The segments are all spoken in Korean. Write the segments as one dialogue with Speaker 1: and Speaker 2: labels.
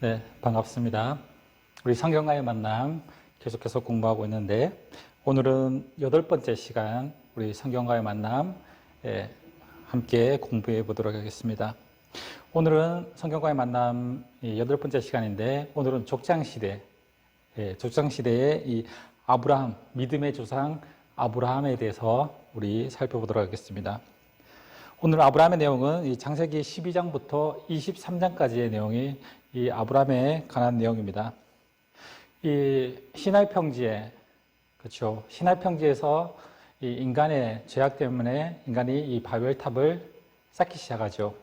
Speaker 1: 네, 반갑습니다. 우리 성경과의 만남 계속해서 공부하고 있는데 오늘은 8번째 시간 우리 성경과의 만남 함께 공부해 보도록 하겠습니다. 오늘은 성경과의 만남 8번째 시간인데 오늘은 족장시대의 이 아브라함, 믿음의 조상 아브라함에 대해서 우리 살펴보도록 하겠습니다. 오늘 아브라함의 내용은 이 창세기 12장부터 23장까지의 내용이 이 아브라함에 관한 내용입니다. 이 시나이 평지에, 그렇죠. 시나이 평지에서 이 인간의 죄악 때문에 인간이 이 바벨탑을 쌓기 시작하죠.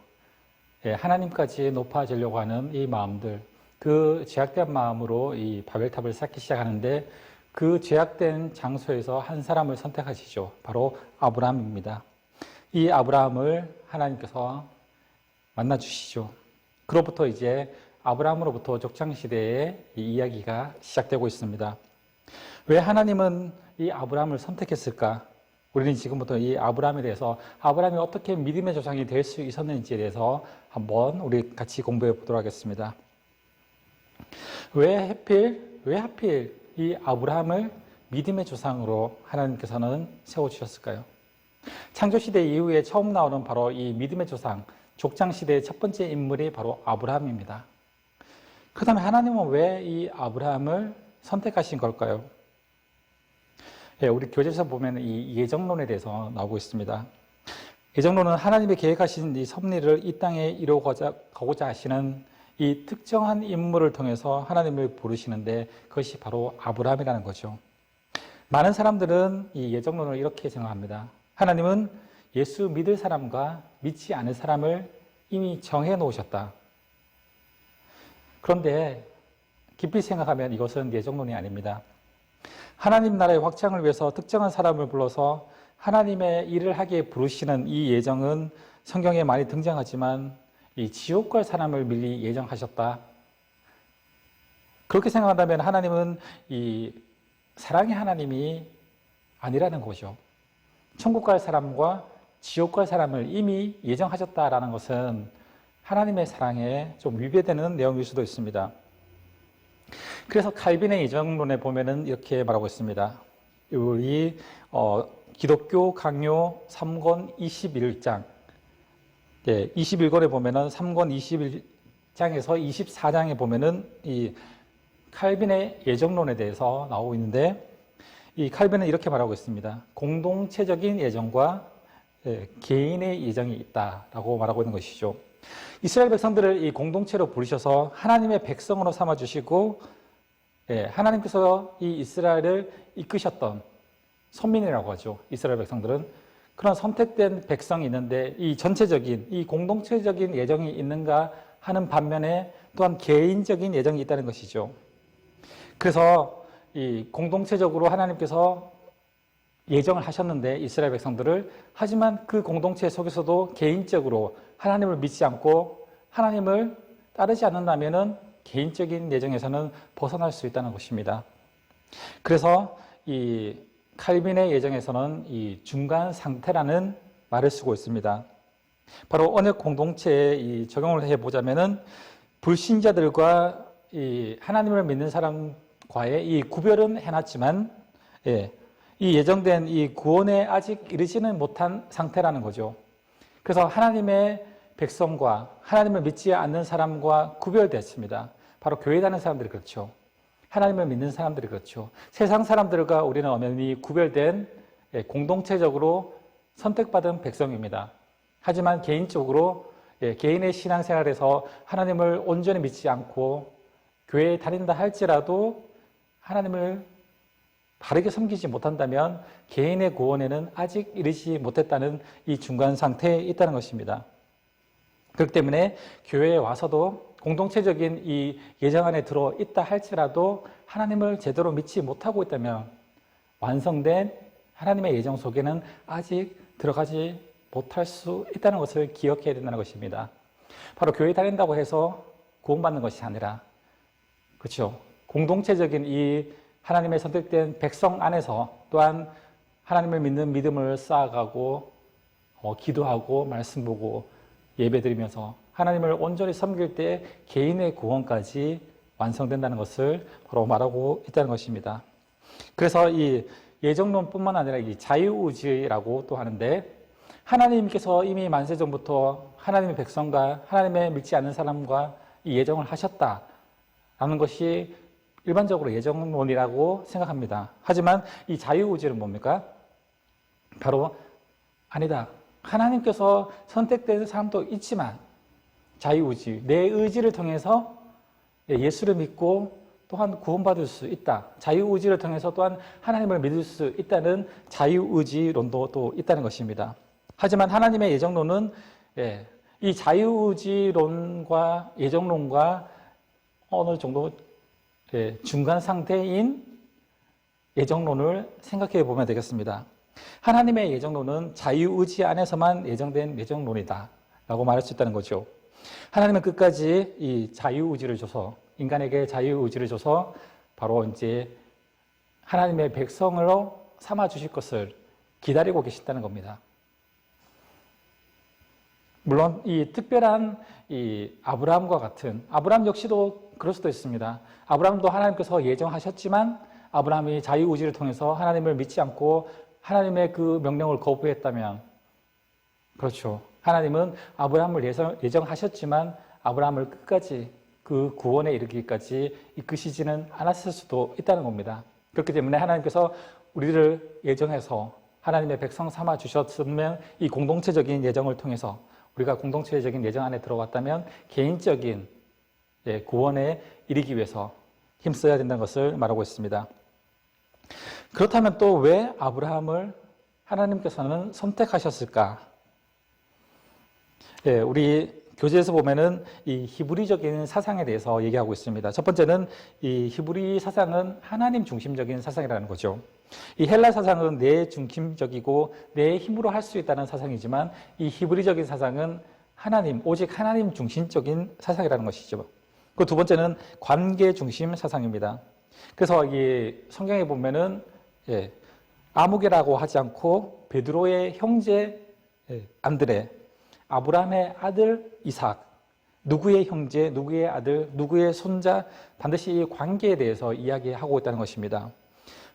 Speaker 1: 하나님까지 높아지려고 하는 이 마음들, 그 죄악된 마음으로 이 바벨탑을 쌓기 시작하는데 그 죄악된 장소에서 한 사람을 선택하시죠. 바로 아브라함입니다. 이 아브라함을 하나님께서 만나 주시죠. 그로부터 이제 아브라함으로부터 족장시대의 이 이야기가 시작되고 있습니다. 왜 하나님은 이 아브라함을 선택했을까? 우리는 지금부터 이 아브라함에 대해서 아브라함이 어떻게 믿음의 조상이 될 수 있었는지에 대해서 한번 우리 같이 공부해 보도록 하겠습니다. 왜 하필 이 아브라함을 믿음의 조상으로 하나님께서는 세워주셨을까요? 창조시대 이후에 처음 나오는 바로 이 믿음의 조상, 족장시대의 첫 번째 인물이 바로 아브라함입니다. 그 다음에 하나님은 왜 이 아브라함을 선택하신 걸까요? 우리 교재에서 보면 이 예정론에 대해서 나오고 있습니다. 예정론은 하나님이 계획하신 이 섭리를 이 땅에 이루고자 하시는 이 특정한 인물을 통해서 하나님을 부르시는데 그것이 바로 아브라함이라는 거죠. 많은 사람들은 이 예정론을 이렇게 생각합니다. 하나님은 예수 믿을 사람과 믿지 않을 사람을 이미 정해 놓으셨다. 그런데 깊이 생각하면 이것은 예정론이 아닙니다. 하나님 나라의 확장을 위해서 특정한 사람을 불러서 하나님의 일을 하게 부르시는 이 예정은 성경에 많이 등장하지만 이 지옥 갈 사람을 미리 예정하셨다. 그렇게 생각한다면 하나님은 이 사랑의 하나님이 아니라는 거죠. 천국 갈 사람과 지옥 갈 사람을 이미 예정하셨다라는 것은 하나님의 사랑에 좀 위배되는 내용일 수도 있습니다. 그래서 칼빈의 예정론에 보면은 이렇게 말하고 있습니다. 우리 기독교 강요 3권 21장 21권에 보면은 3권 21장에서 24장에 보면은 이 칼빈의 예정론에 대해서 나오고 있는데 이 칼빈은 이렇게 말하고 있습니다. 공동체적인 예정과 개인의 예정이 있다라고 말하고 있는 것이죠. 이스라엘 백성들을 이 공동체로 부르셔서 하나님의 백성으로 삼아주시고 하나님께서 이 이스라엘을 이끄셨던 선민이라고 하죠. 이스라엘 백성들은 그런 선택된 백성이 있는데 이 전체적인 이 공동체적인 예정이 있는가 하는 반면에 또한 개인적인 예정이 있다는 것이죠. 그래서 이 공동체적으로 하나님께서 예정을 하셨는데 이스라엘 백성들을 하지만 그 공동체 속에서도 개인적으로 하나님을 믿지 않고 하나님을 따르지 않는다면은 개인적인 예정에서는 벗어날 수 있다는 것입니다. 그래서 이 칼빈의 예정에서는 이 중간 상태라는 말을 쓰고 있습니다. 바로 언약 공동체에 이 적용을 해보자면은 불신자들과 이 하나님을 믿는 사람과의 이 구별은 해놨지만 이 예정된 이 구원에 아직 이르지는 못한 상태라는 거죠. 그래서 하나님의 백성과 하나님을 믿지 않는 사람과 구별됐습니다. 바로 교회 다니는 사람들이 그렇죠. 하나님을 믿는 사람들이 그렇죠. 세상 사람들과 우리는 엄연히 구별된 공동체적으로 선택받은 백성입니다. 하지만 개인적으로 개인의 신앙생활에서 하나님을 온전히 믿지 않고 교회에 다닌다 할지라도 하나님을 바르게 섬기지 못한다면 개인의 구원에는 아직 이르지 못했다는 이 중간 상태에 있다는 것입니다. 그렇기 때문에 교회에 와서도 공동체적인 이 예정 안에 들어 있다 할지라도 하나님을 제대로 믿지 못하고 있다면 완성된 하나님의 예정 속에는 아직 들어가지 못할 수 있다는 것을 기억해야 된다는 것입니다. 바로 교회 다닌다고 해서 구원받는 것이 아니라 그렇죠. 공동체적인 이 하나님의 선택된 백성 안에서 또한 하나님을 믿는 믿음을 쌓아가고 기도하고 말씀 보고 예배드리면서 하나님을 온전히 섬길 때 개인의 구원까지 완성된다는 것을 바로 말하고 있다는 것입니다. 그래서 이 예정론뿐만 아니라 이 자유의지라고 또 하는데, 하나님께서 이미 만세 전부터 하나님의 백성과 하나님의 믿지 않는 사람과 이 예정을 하셨다라는 것이 일반적으로 예정론이라고 생각합니다. 하지만 이 자유의지는 뭡니까? 바로 아니다. 하나님께서 선택된 사람도 있지만 자유의지, 내 의지를 통해서 예수를 믿고 또한 구원받을 수 있다. 자유의지를 통해서 또한 하나님을 믿을 수 있다는 자유의지론도 또 있다는 것입니다. 하지만 하나님의 예정론은 이 자유의지론과 예정론과 어느 정도 중간 상태인 예정론을 생각해 보면 되겠습니다. 하나님의 예정론은 자유의지 안에서만 예정된 예정론이다 라고 말할 수 있다는 거죠. 하나님은 끝까지 이 자유의지를 줘서, 인간에게 자유의지를 줘서 바로 이제 하나님의 백성으로 삼아 주실 것을 기다리고 계신다는 겁니다. 물론 이 특별한 이 아브라함과 같은, 아브라함 역시도 그럴 수도 있습니다. 아브라함도 하나님께서 예정하셨지만 아브라함이 자유의지를 통해서 하나님을 믿지 않고 하나님의 그 명령을 거부했다면, 그렇죠. 하나님은 아브라함을 예정하셨지만 아브라함을 끝까지 그 구원에 이르기까지 이끄시지는 않았을 수도 있다는 겁니다. 그렇기 때문에 하나님께서 우리를 예정해서 하나님의 백성 삼아 주셨으면 이 공동체적인 예정을 통해서 우리가 공동체적인 예정 안에 들어갔다면 개인적인 구원에 이르기 위해서 힘써야 된다는 것을 말하고 있습니다. 그렇다면 또 왜 아브라함을 하나님께서는 선택하셨을까? 우리 교재에서 보면은 이 히브리적인 사상에 대해서 얘기하고 있습니다. 첫 번째는 이 히브리 사상은 하나님 중심적인 사상이라는 거죠. 이 헬라 사상은 내 중심적이고 내 힘으로 할 수 있다는 사상이지만 이 히브리적인 사상은 하나님, 오직 하나님 중심적인 사상이라는 것이죠. 그 두 번째는 관계 중심 사상입니다. 그래서 이 성경에 보면은 아무개라고 하지 않고 베드로의 형제 안드레, 아브라함의 아들 이삭, 누구의 형제, 누구의 아들, 누구의 손자, 반드시 이 관계에 대해서 이야기하고 있다는 것입니다.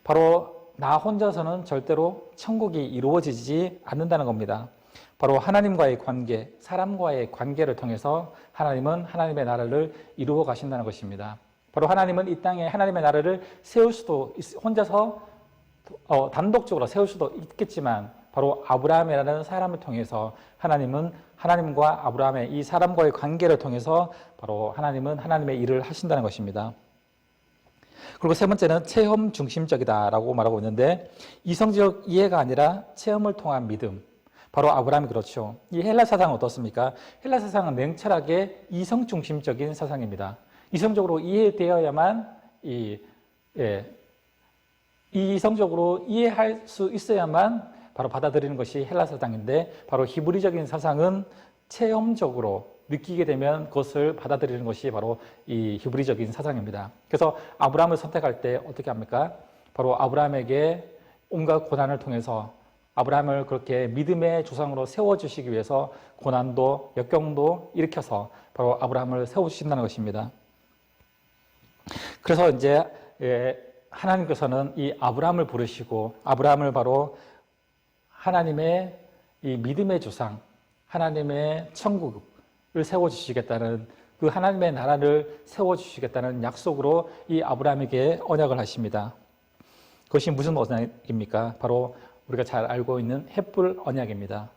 Speaker 1: 바로 나 혼자서는 절대로 천국이 이루어지지 않는다는 겁니다. 바로 하나님과의 관계, 사람과의 관계를 통해서 하나님은 하나님의 나라를 이루어 가신다는 것입니다. 바로 하나님은 이 땅에 하나님의 나라를 세울 수도, 혼자서 단독적으로 세울 수도 있겠지만 바로 아브라함이라는 사람을 통해서 하나님은 하나님과 아브라함의 이 사람과의 관계를 통해서 바로 하나님은 하나님의 일을 하신다는 것입니다. 그리고 세 번째는 체험 중심적이다라고 말하고 있는데, 이성적 이해가 아니라 체험을 통한 믿음. 바로 아브라함이 그렇죠. 이 헬라 사상은 어떻습니까? 헬라 사상은 냉철하게 이성 중심적인 사상입니다. 이성적으로 이해되어야만 이성적으로 이해할 수 있어야만 바로 받아들이는 것이 헬라 사상인데, 바로 히브리적인 사상은 체험적으로 느끼게 되면 그것을 받아들이는 것이 바로 이 히브리적인 사상입니다. 그래서 아브라함을 선택할 때 어떻게 합니까? 바로 아브라함에게 온갖 고난을 통해서 아브라함을 그렇게 믿음의 조상으로 세워주시기 위해서 고난도 역경도 일으켜서 바로 아브라함을 세우신다는 것입니다. 그래서 이제 하나님께서는 이 아브라함을 부르시고 아브라함을 바로 하나님의 이 믿음의 조상, 하나님의 천국을 세워주시겠다는, 그 하나님의 나라를 세워주시겠다는 약속으로 이 아브라함에게 언약을 하십니다. 그것이 무슨 언약입니까? 바로 우리가 잘 알고 있는 헷불 언약입니다.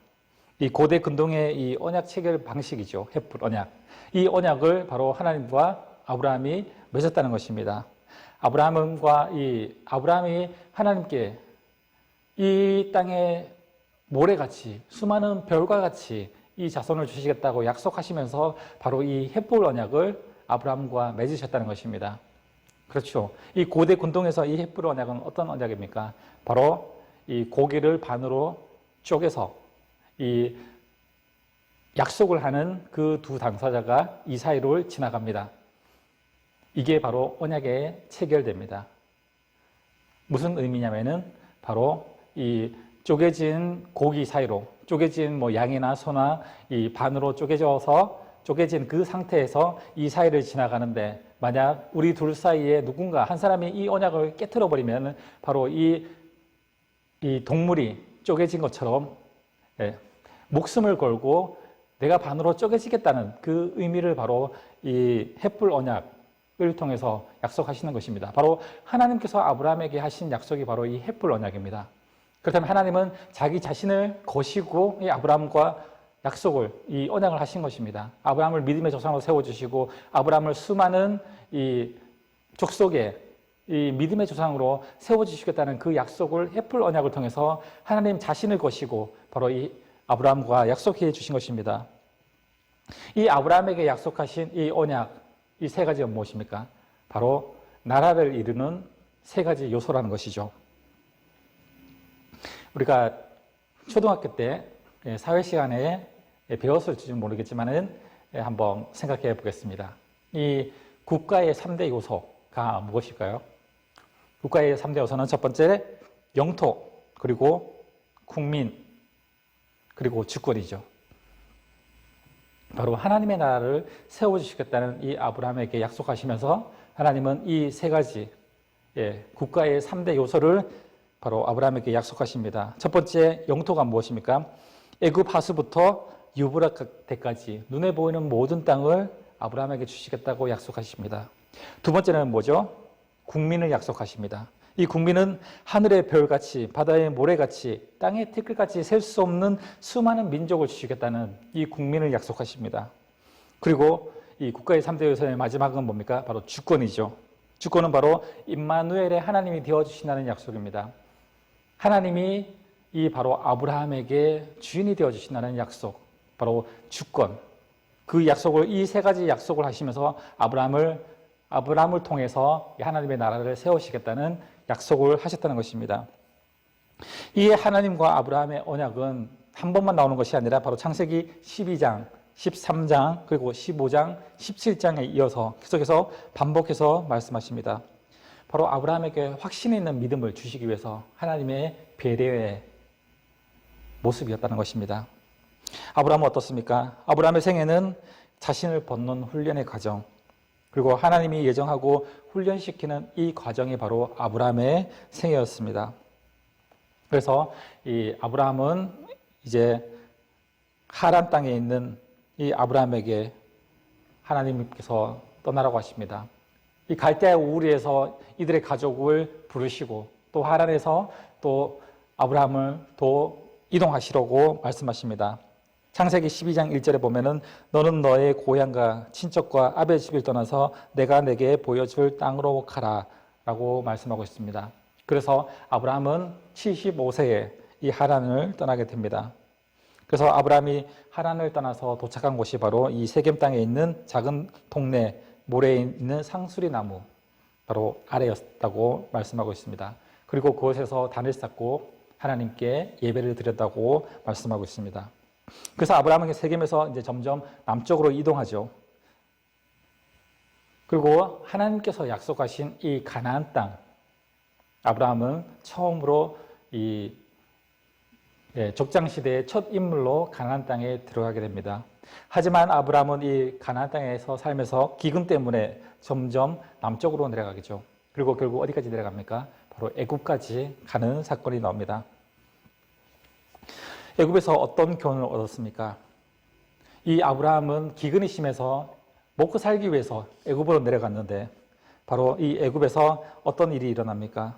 Speaker 1: 이 고대 근동의 이 언약 체결 방식이죠. 헷불 언약. 이 언약을 바로 하나님과 아브라함이 맺었다는 것입니다. 아브라함이 하나님께 이 땅에 모래같이 수많은 별과 같이 이 자손을 주시겠다고 약속하시면서 바로 이 헷불 언약을 아브라함과 맺으셨다는 것입니다. 그렇죠. 이 고대 근동에서 이 헷불 언약은 어떤 언약입니까? 바로 이 고기를 반으로 쪼개서 이 약속을 하는 그 두 당사자가 이 사이를 지나갑니다. 이게 바로 언약에 체결됩니다. 무슨 의미냐면은 바로 이 쪼개진 고기 사이로, 쪼개진 뭐 양이나 소나 이 반으로 쪼개져서 쪼개진 그 상태에서 이 사이를 지나가는데 만약 우리 둘 사이에 누군가 한 사람이 이 언약을 깨트려 버리면 바로 이 동물이 쪼개진 것처럼 목숨을 걸고 내가 반으로 쪼개지겠다는 그 의미를 바로 이 횃불 언약을 통해서 약속하시는 것입니다. 바로 하나님께서 아브라함에게 하신 약속이 바로 이 횃불 언약입니다. 그렇다면 하나님은 자기 자신을 거시고 이 아브라함과 약속을, 이 언약을 하신 것입니다. 아브라함을 믿음의 조상으로 세워주시고 아브라함을 수많은 이 족속의 이 믿음의 조상으로 세워주시겠다는 그 약속을 횃불 언약을 통해서 하나님 자신을 거시고 바로 이 아브라함과 약속해 주신 것입니다. 이 아브라함에게 약속하신 이 언약, 이 세 가지가 무엇입니까? 바로 나라를 이루는 세 가지 요소라는 것이죠. 우리가 초등학교 때 사회 시간에 배웠을지 모르겠지만은 한번 생각해 보겠습니다. 이 국가의 3대 요소가 무엇일까요? 국가의 3대 요소는 첫 번째 영토, 그리고 국민, 그리고 주권이죠. 바로 하나님의 나라를 세워주시겠다는 이 아브라함에게 약속하시면서 하나님은 이 세 가지 국가의 3대 요소를 바로 아브라함에게 약속하십니다. 첫 번째 영토가 무엇입니까? 애굽 하수부터 유브라데까지 눈에 보이는 모든 땅을 아브라함에게 주시겠다고 약속하십니다. 두 번째는 뭐죠? 국민을 약속하십니다. 이 국민은 하늘의 별같이 바다의 모래같이 땅의 티끌같이 셀 수 없는 수많은 민족을 주시겠다는 이 국민을 약속하십니다. 그리고 이 국가의 3대 요소의 마지막은 뭡니까? 바로 주권이죠. 주권은 바로 임마누엘의 하나님이 되어주신다는 약속입니다. 하나님이 이 바로 아브라함에게 주인이 되어주신다는 약속, 바로 주권. 그 약속을, 이 세 가지 약속을 하시면서 아브라함을 통해서 하나님의 나라를 세우시겠다는 약속을 하셨다는 것입니다. 이 하나님과 아브라함의 언약은 한 번만 나오는 것이 아니라 바로 창세기 12장, 13장, 그리고 15장, 17장에 이어서 계속해서 반복해서 말씀하십니다. 바로 아브라함에게 확신 있는 믿음을 주시기 위해서 하나님의 배려의 모습이었다는 것입니다. 아브라함은 어떻습니까? 아브라함의 생애는 자신을 벗는 훈련의 과정, 그리고 하나님이 예정하고 훈련시키는 이 과정이 바로 아브라함의 생애였습니다. 그래서 이 아브라함은 이제 하란 땅에 있는 이 아브라함에게 하나님께서 떠나라고 하십니다. 이 갈대아 우르에서 이들의 가족을 부르시고 또 하란에서 또 아브라함을 또 이동하시라고 말씀하십니다. 창세기 12장 1절에 보면은 너는 너의 고향과 친척과 아벨 집을 떠나서 내가 내게 보여줄 땅으로 가라 라고 말씀하고 있습니다. 그래서 아브라함은 75세에 이 하란을 떠나게 됩니다. 그래서 아브라함이 하란을 떠나서 도착한 곳이 바로 이 세겜 땅에 있는 작은 동네 모래에 있는 상수리 나무 바로 아래였다고 말씀하고 있습니다. 그리고 그곳에서 단을 쌓고 하나님께 예배를 드렸다고 말씀하고 있습니다. 그래서 아브라함은 세겜에서 이제 점점 남쪽으로 이동하죠. 그리고 하나님께서 약속하신 이 가나안 땅, 아브라함은 처음으로 이 족장 시대의 첫 인물로 가나안 땅에 들어가게 됩니다. 하지만 아브라함은 이 가나안 땅에서 살면서 기근 때문에 점점 남쪽으로 내려가겠죠. 그리고 결국 어디까지 내려갑니까? 바로 애굽까지 가는 사건이 나옵니다. 애굽에서 어떤 교훈을 얻었습니까? 이 아브라함은 기근이 심해서 먹고 살기 위해서 애굽으로 내려갔는데 바로 이 애굽에서 어떤 일이 일어납니까?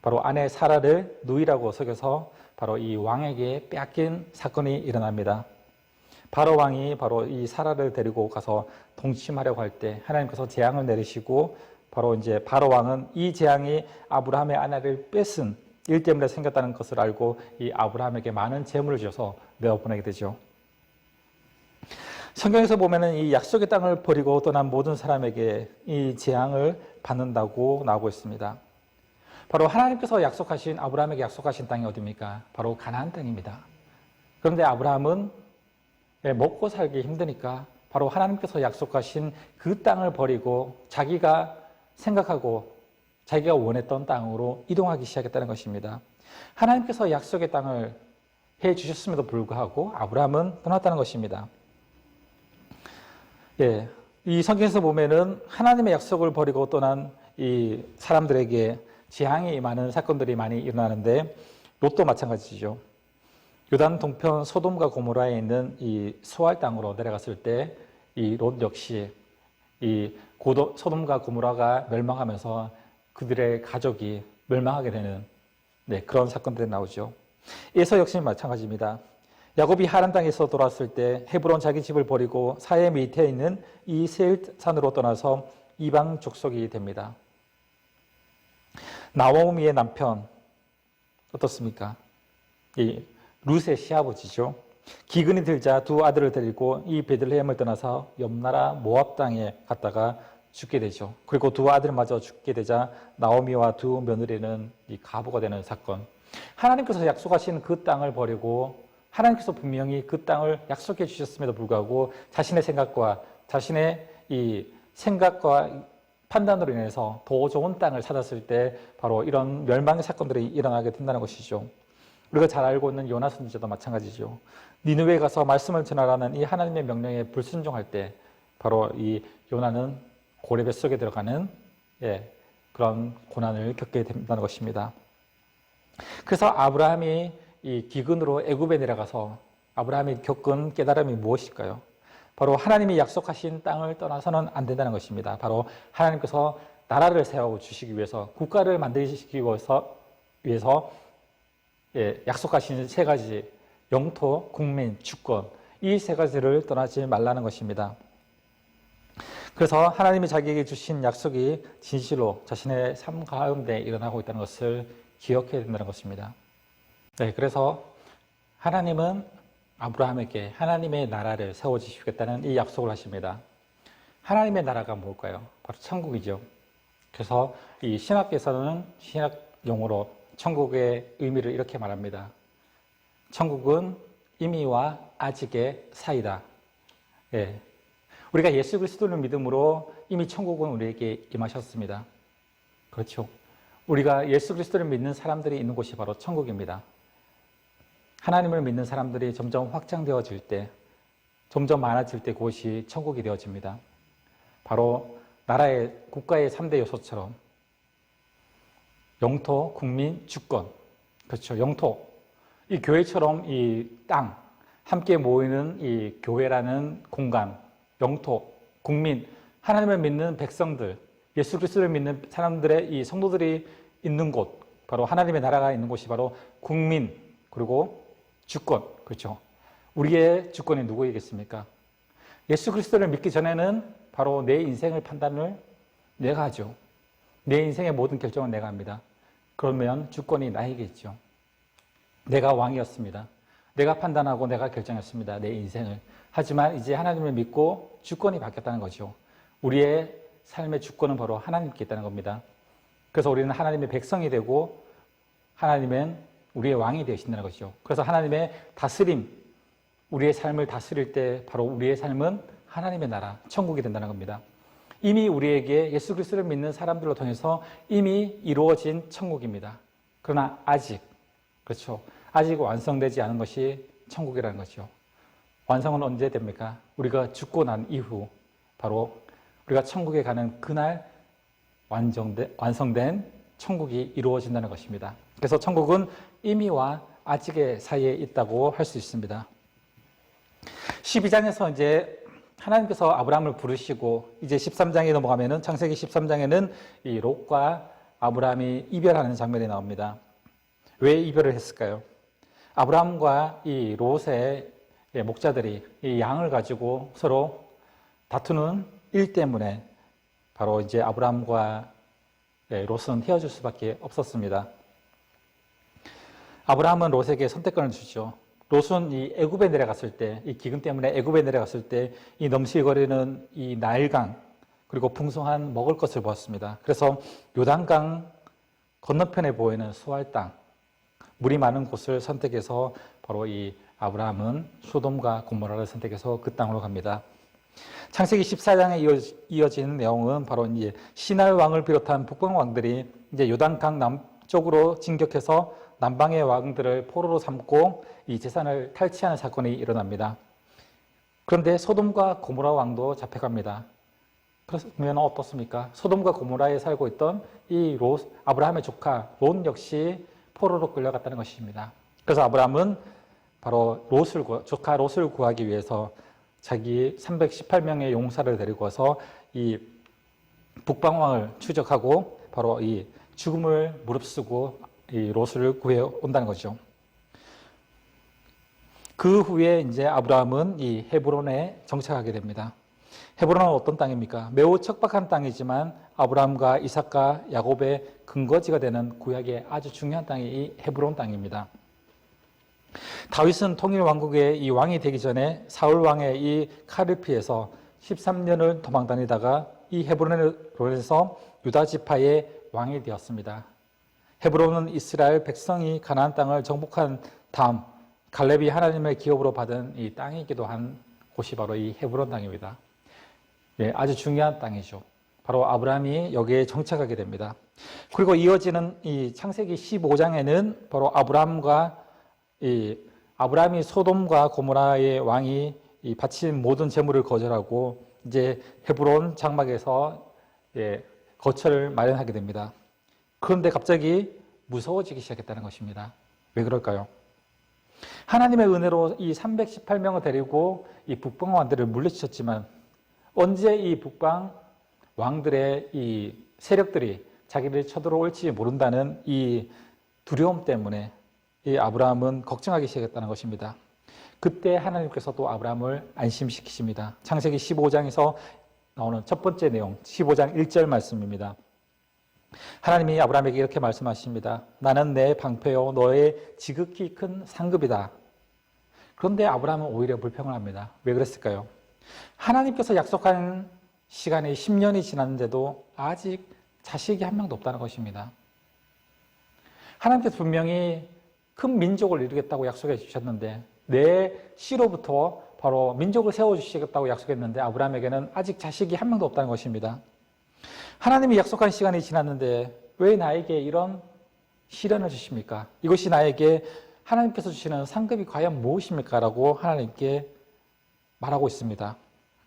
Speaker 1: 바로 아내 사라를 누이라고 속여서 바로 이 왕에게 빼앗긴 사건이 일어납니다. 바로 왕이 바로 이 사라를 데리고 가서 동침하려고 할 때 하나님께서 재앙을 내리시고 바로 이제 바로 왕은 이 재앙이 아브라함의 아내를 뺏은 일 때문에 생겼다는 것을 알고 이 아브라함에게 많은 재물을 줘서 내어보내게 되죠. 성경에서 보면은 이 약속의 땅을 버리고 떠난 모든 사람에게 이 재앙을 받는다고 나오고 있습니다. 바로 하나님께서 약속하신 아브라함에게 약속하신 땅이 어디입니까? 바로 가나안 땅입니다. 그런데 아브라함은 먹고 살기 힘드니까 바로 하나님께서 약속하신 그 땅을 버리고 자기가 생각하고 자기가 원했던 땅으로 이동하기 시작했다는 것입니다. 하나님께서 약속의 땅을 해 주셨음에도 불구하고 아브라함은 떠났다는 것입니다. 예, 이 성경에서 보면은 하나님의 약속을 버리고 떠난 이 사람들에게 재앙이 임하는 사건들이 많이 일어나는데 롯도 마찬가지죠. 요단 동편 소돔과 고모라에 있는 이 소알 땅으로 내려갔을 때 이 롯 역시 이 소돔과 고모라가 멸망하면서 그들의 가족이 멸망하게 되는 그런 사건들이 나오죠. 에서 역시 마찬가지입니다. 야곱이 하란 땅에서 돌아왔을 때 헤브론 자기 집을 버리고 사해 밑에 있는 이 세일 산으로 떠나서 이방 족속이 됩니다. 나오미의 남편 어떻습니까? 이 룻의 시아버지죠. 기근이 들자 두 아들을 데리고 이 베들레헴을 떠나서 옆나라 모압 땅에 갔다가 죽게 되죠. 그리고 두 아들마저 죽게 되자 나오미와 두 며느리는 이 가부가 되는 사건. 하나님께서 약속하신 그 땅을 버리고 하나님께서 분명히 그 땅을 약속해 주셨음에도 불구하고 자신의 생각과 자신의 이 생각과 판단으로 인해서 더 좋은 땅을 찾았을 때 바로 이런 멸망의 사건들이 일어나게 된다는 것이죠. 우리가 잘 알고 있는 요나 선지자도 마찬가지죠. 니느웨에 가서 말씀을 전하라는 이 하나님의 명령에 불순종할 때 바로 이 요나는 고래 뱃속에 들어가는 그런 고난을 겪게 된다는 것입니다. 그래서 아브라함이 이 기근으로 애굽에 내려가서 아브라함이 겪은 깨달음이 무엇일까요? 바로 하나님이 약속하신 땅을 떠나서는 안 된다는 것입니다. 바로 하나님께서 나라를 세워 주시기 위해서 국가를 만드시기 위해서 약속하신 세 가지 영토, 국민, 주권 이 세 가지를 떠나지 말라는 것입니다. 그래서 하나님이 자기에게 주신 약속이 진실로 자신의 삶 가운데 일어나고 있다는 것을 기억해야 된다는 것입니다. 그래서 하나님은 아브라함에게 하나님의 나라를 세워주시겠다는 이 약속을 하십니다. 하나님의 나라가 뭘까요? 바로 천국이죠. 그래서 이 신학에서는 신학 용어로 천국의 의미를 이렇게 말합니다. 천국은 이미와 아직의 사이다. 우리가 예수 그리스도를 믿음으로 이미 천국은 우리에게 임하셨습니다. 그렇죠. 우리가 예수 그리스도를 믿는 사람들이 있는 곳이 바로 천국입니다. 하나님을 믿는 사람들이 점점 확장되어질 때, 점점 많아질 때 그곳이 천국이 되어집니다. 바로 나라의, 국가의 3대 요소처럼 영토, 국민, 주권. 그렇죠. 영토. 이 교회처럼 이 땅, 함께 모이는 이 교회라는 공간, 영토, 국민, 하나님을 믿는 백성들, 예수 그리스도를 믿는 사람들의 이 성도들이 있는 곳, 바로 하나님의 나라가 있는 곳이 바로 국민, 그리고 주권. 그렇죠. 우리의 주권이 누구이겠습니까? 예수 그리스도를 믿기 전에는 바로 내 인생을 판단을 내가 하죠. 내 인생의 모든 결정은 내가 합니다. 그러면 주권이 나에게 있죠. 내가 왕이었습니다. 내가 판단하고 내가 결정했습니다. 내 인생을. 하지만 이제 하나님을 믿고 주권이 바뀌었다는 거죠. 우리의 삶의 주권은 바로 하나님께 있다는 겁니다. 그래서 우리는 하나님의 백성이 되고 하나님은 우리의 왕이 되신다는 것이죠. 그래서 하나님의 다스림, 우리의 삶을 다스릴 때 바로 우리의 삶은 하나님의 나라, 천국이 된다는 겁니다. 이미 우리에게 예수 그리스도를 믿는 사람들로 통해서 이미 이루어진 천국입니다. 그러나 아직, 그렇죠. 아직 완성되지 않은 것이 천국이라는 것이죠. 완성은 언제 됩니까? 우리가 죽고 난 이후 바로 우리가 천국에 가는 그날 완성된 천국이 이루어진다는 것입니다. 그래서 천국은 이미와 아직의 사이에 있다고 할 수 있습니다. 12장에서 이제 하나님께서 아브라함을 부르시고 이제 13장에 넘어가면은 창세기 13장에는 이 롯과 아브라함이 이별하는 장면이 나옵니다. 왜 이별을 했을까요? 아브라함과 이 롯의 목자들이 이 양을 가지고 서로 다투는 일 때문에 바로 이제 아브라함과 롯은 헤어질 수밖에 없었습니다. 아브라함은 롯에게 선택권을 주죠. 롯은 이 애굽에 내려갔을 때, 이 기근 때문에 애굽에 내려갔을 때 이 넘실거리는 이 나일강 그리고 풍성한 먹을 것을 보았습니다. 그래서 요단강 건너편에 보이는 수알 땅, 물이 많은 곳을 선택해서 바로 이 아브라함은 소돔과 고모라를 선택해서 그 땅으로 갑니다. 창세기 14장에 이어지는 내용은 바로 이제 시날 왕을 비롯한 북방 왕들이 이제 요단강 남쪽으로 진격해서 남방의 왕들을 포로로 삼고 이 재산을 탈취하는 사건이 일어납니다. 그런데 소돔과 고모라 왕도 잡혀갑니다. 그러면 어떻습니까? 소돔과 고모라에 살고 있던 이 아브라함의 조카 롯 역시 포로로 끌려갔다는 것입니다. 그래서 아브라함은 바로 조카 롯을 구하기 위해서 자기 318명의 용사를 데리고 와서 이 북방왕을 추적하고 바로 이 죽음을 무릅쓰고 이 롯을 구해 온다는 거죠. 그 후에 이제 아브라함은 이 헤브론에 정착하게 됩니다. 헤브론은 어떤 땅입니까? 매우 척박한 땅이지만 아브라함과 이삭과 야곱의 근거지가 되는 구약의 아주 중요한 땅이 이 헤브론 땅입니다. 다윗은 통일 왕국의 이 왕이 되기 전에 사울 왕의 이 칼을 피해서 13년을 도망 다니다가 이 헤브론에서 유다 지파의 왕이 되었습니다. 헤브론은 이스라엘 백성이 가나안 땅을 정복한 다음 갈렙이 하나님의 기업으로 받은 이 땅이기도 한 곳이 바로 이 헤브론 땅입니다. 네, 아주 중요한 땅이죠. 바로 아브라함이 여기에 정착하게 됩니다. 그리고 이어지는 이 창세기 15장에는 바로 아브라함이 소돔과 고모라의 왕이 이 바친 모든 재물을 거절하고 이제 헤브론 장막에서 거처를 마련하게 됩니다. 그런데 갑자기 무서워지기 시작했다는 것입니다. 왜 그럴까요? 하나님의 은혜로 이 318명을 데리고 이 북방 왕들을 물리치셨지만 언제 이 북방 왕들의 이 세력들이 자기를 쳐들어올지 모른다는 이 두려움 때문에 이 아브라함은 걱정하기 시작했다는 것입니다. 그때 하나님께서 또 아브라함을 안심시키십니다. 창세기 15장에서 나오는 첫 번째 내용, 15장 1절 말씀입니다. 하나님이 아브라함에게 이렇게 말씀하십니다. 나는 내 방패요 너의 지극히 큰 상급이다. 그런데 아브라함은 오히려 불평을 합니다. 왜 그랬을까요? 하나님께서 약속한 시간이 10년이 지났는데도 아직 자식이 한 명도 없다는 것입니다. 하나님께서 분명히 큰 민족을 이루겠다고 약속해 주셨는데 내 씨로부터 바로 민족을 세워주시겠다고 약속했는데 아브라함에게는 아직 자식이 한 명도 없다는 것입니다. 하나님이 약속한 시간이 지났는데 왜 나에게 이런 시련을 주십니까? 이것이 나에게 하나님께서 주시는 상급이 과연 무엇입니까? 라고 하나님께 말하고 있습니다.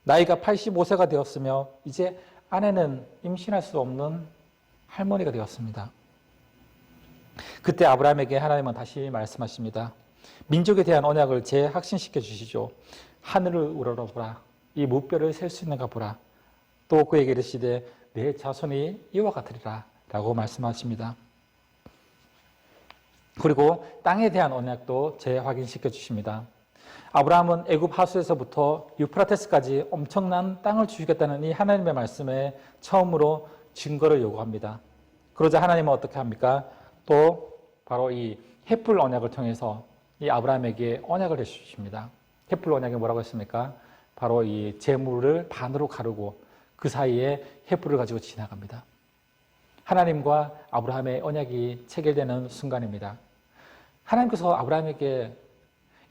Speaker 1: 나이가 85세가 되었으며 이제 아내는 임신할 수 없는 할머니가 되었습니다. 그때 아브라함에게 하나님은 다시 말씀하십니다. 민족에 대한 언약을 재확신시켜 주시죠. 하늘을 우러러보라. 이 무뼈를 셀 수 있는가 보라. 또 그에게 이르시되 내 자손이 이와 같으리라 라고 말씀하십니다. 그리고 땅에 대한 언약도 재확인시켜 주십니다. 아브라함은 애굽 하수에서부터 유프라테스까지 엄청난 땅을 주시겠다는 이 하나님의 말씀에 처음으로 증거를 요구합니다. 그러자 하나님은 어떻게 합니까? 또 바로 이 헷불 언약을 통해서 이 아브라함에게 언약을 해주십니다. 헷불 언약이 뭐라고 했습니까? 바로 이 재물을 반으로 가르고 그 사이에 헷불을 가지고 지나갑니다. 하나님과 아브라함의 언약이 체결되는 순간입니다. 하나님께서 아브라함에게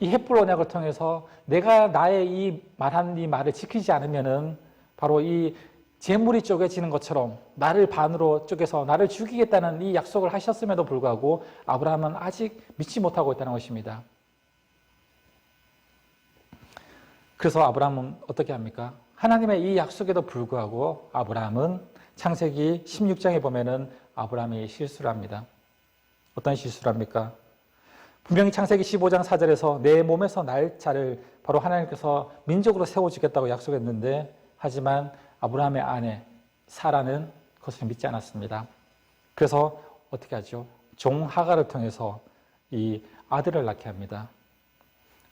Speaker 1: 이 헷불 언약을 통해서 내가 나의 이 말한 이 말을 지키지 않으면은 바로 이 재물이 쪼개지는 것처럼 나를 반으로 쪼개서 나를 죽이겠다는 이 약속을 하셨음에도 불구하고 아브라함은 아직 믿지 못하고 있다는 것입니다. 그래서 아브라함은 어떻게 합니까? 하나님의 이 약속에도 불구하고 아브라함은 창세기 16장에 보면은 아브라함이 실수를 합니다. 어떤 실수를 합니까? 분명히 창세기 15장 4절에서 내 몸에서 날짜를 바로 하나님께서 민족으로 세워주겠다고 약속했는데 하지만 아브라함의 아내 사라는 그것을 믿지 않았습니다. 그래서 어떻게 하죠? 종 하갈을 통해서 이 아들을 낳게 합니다.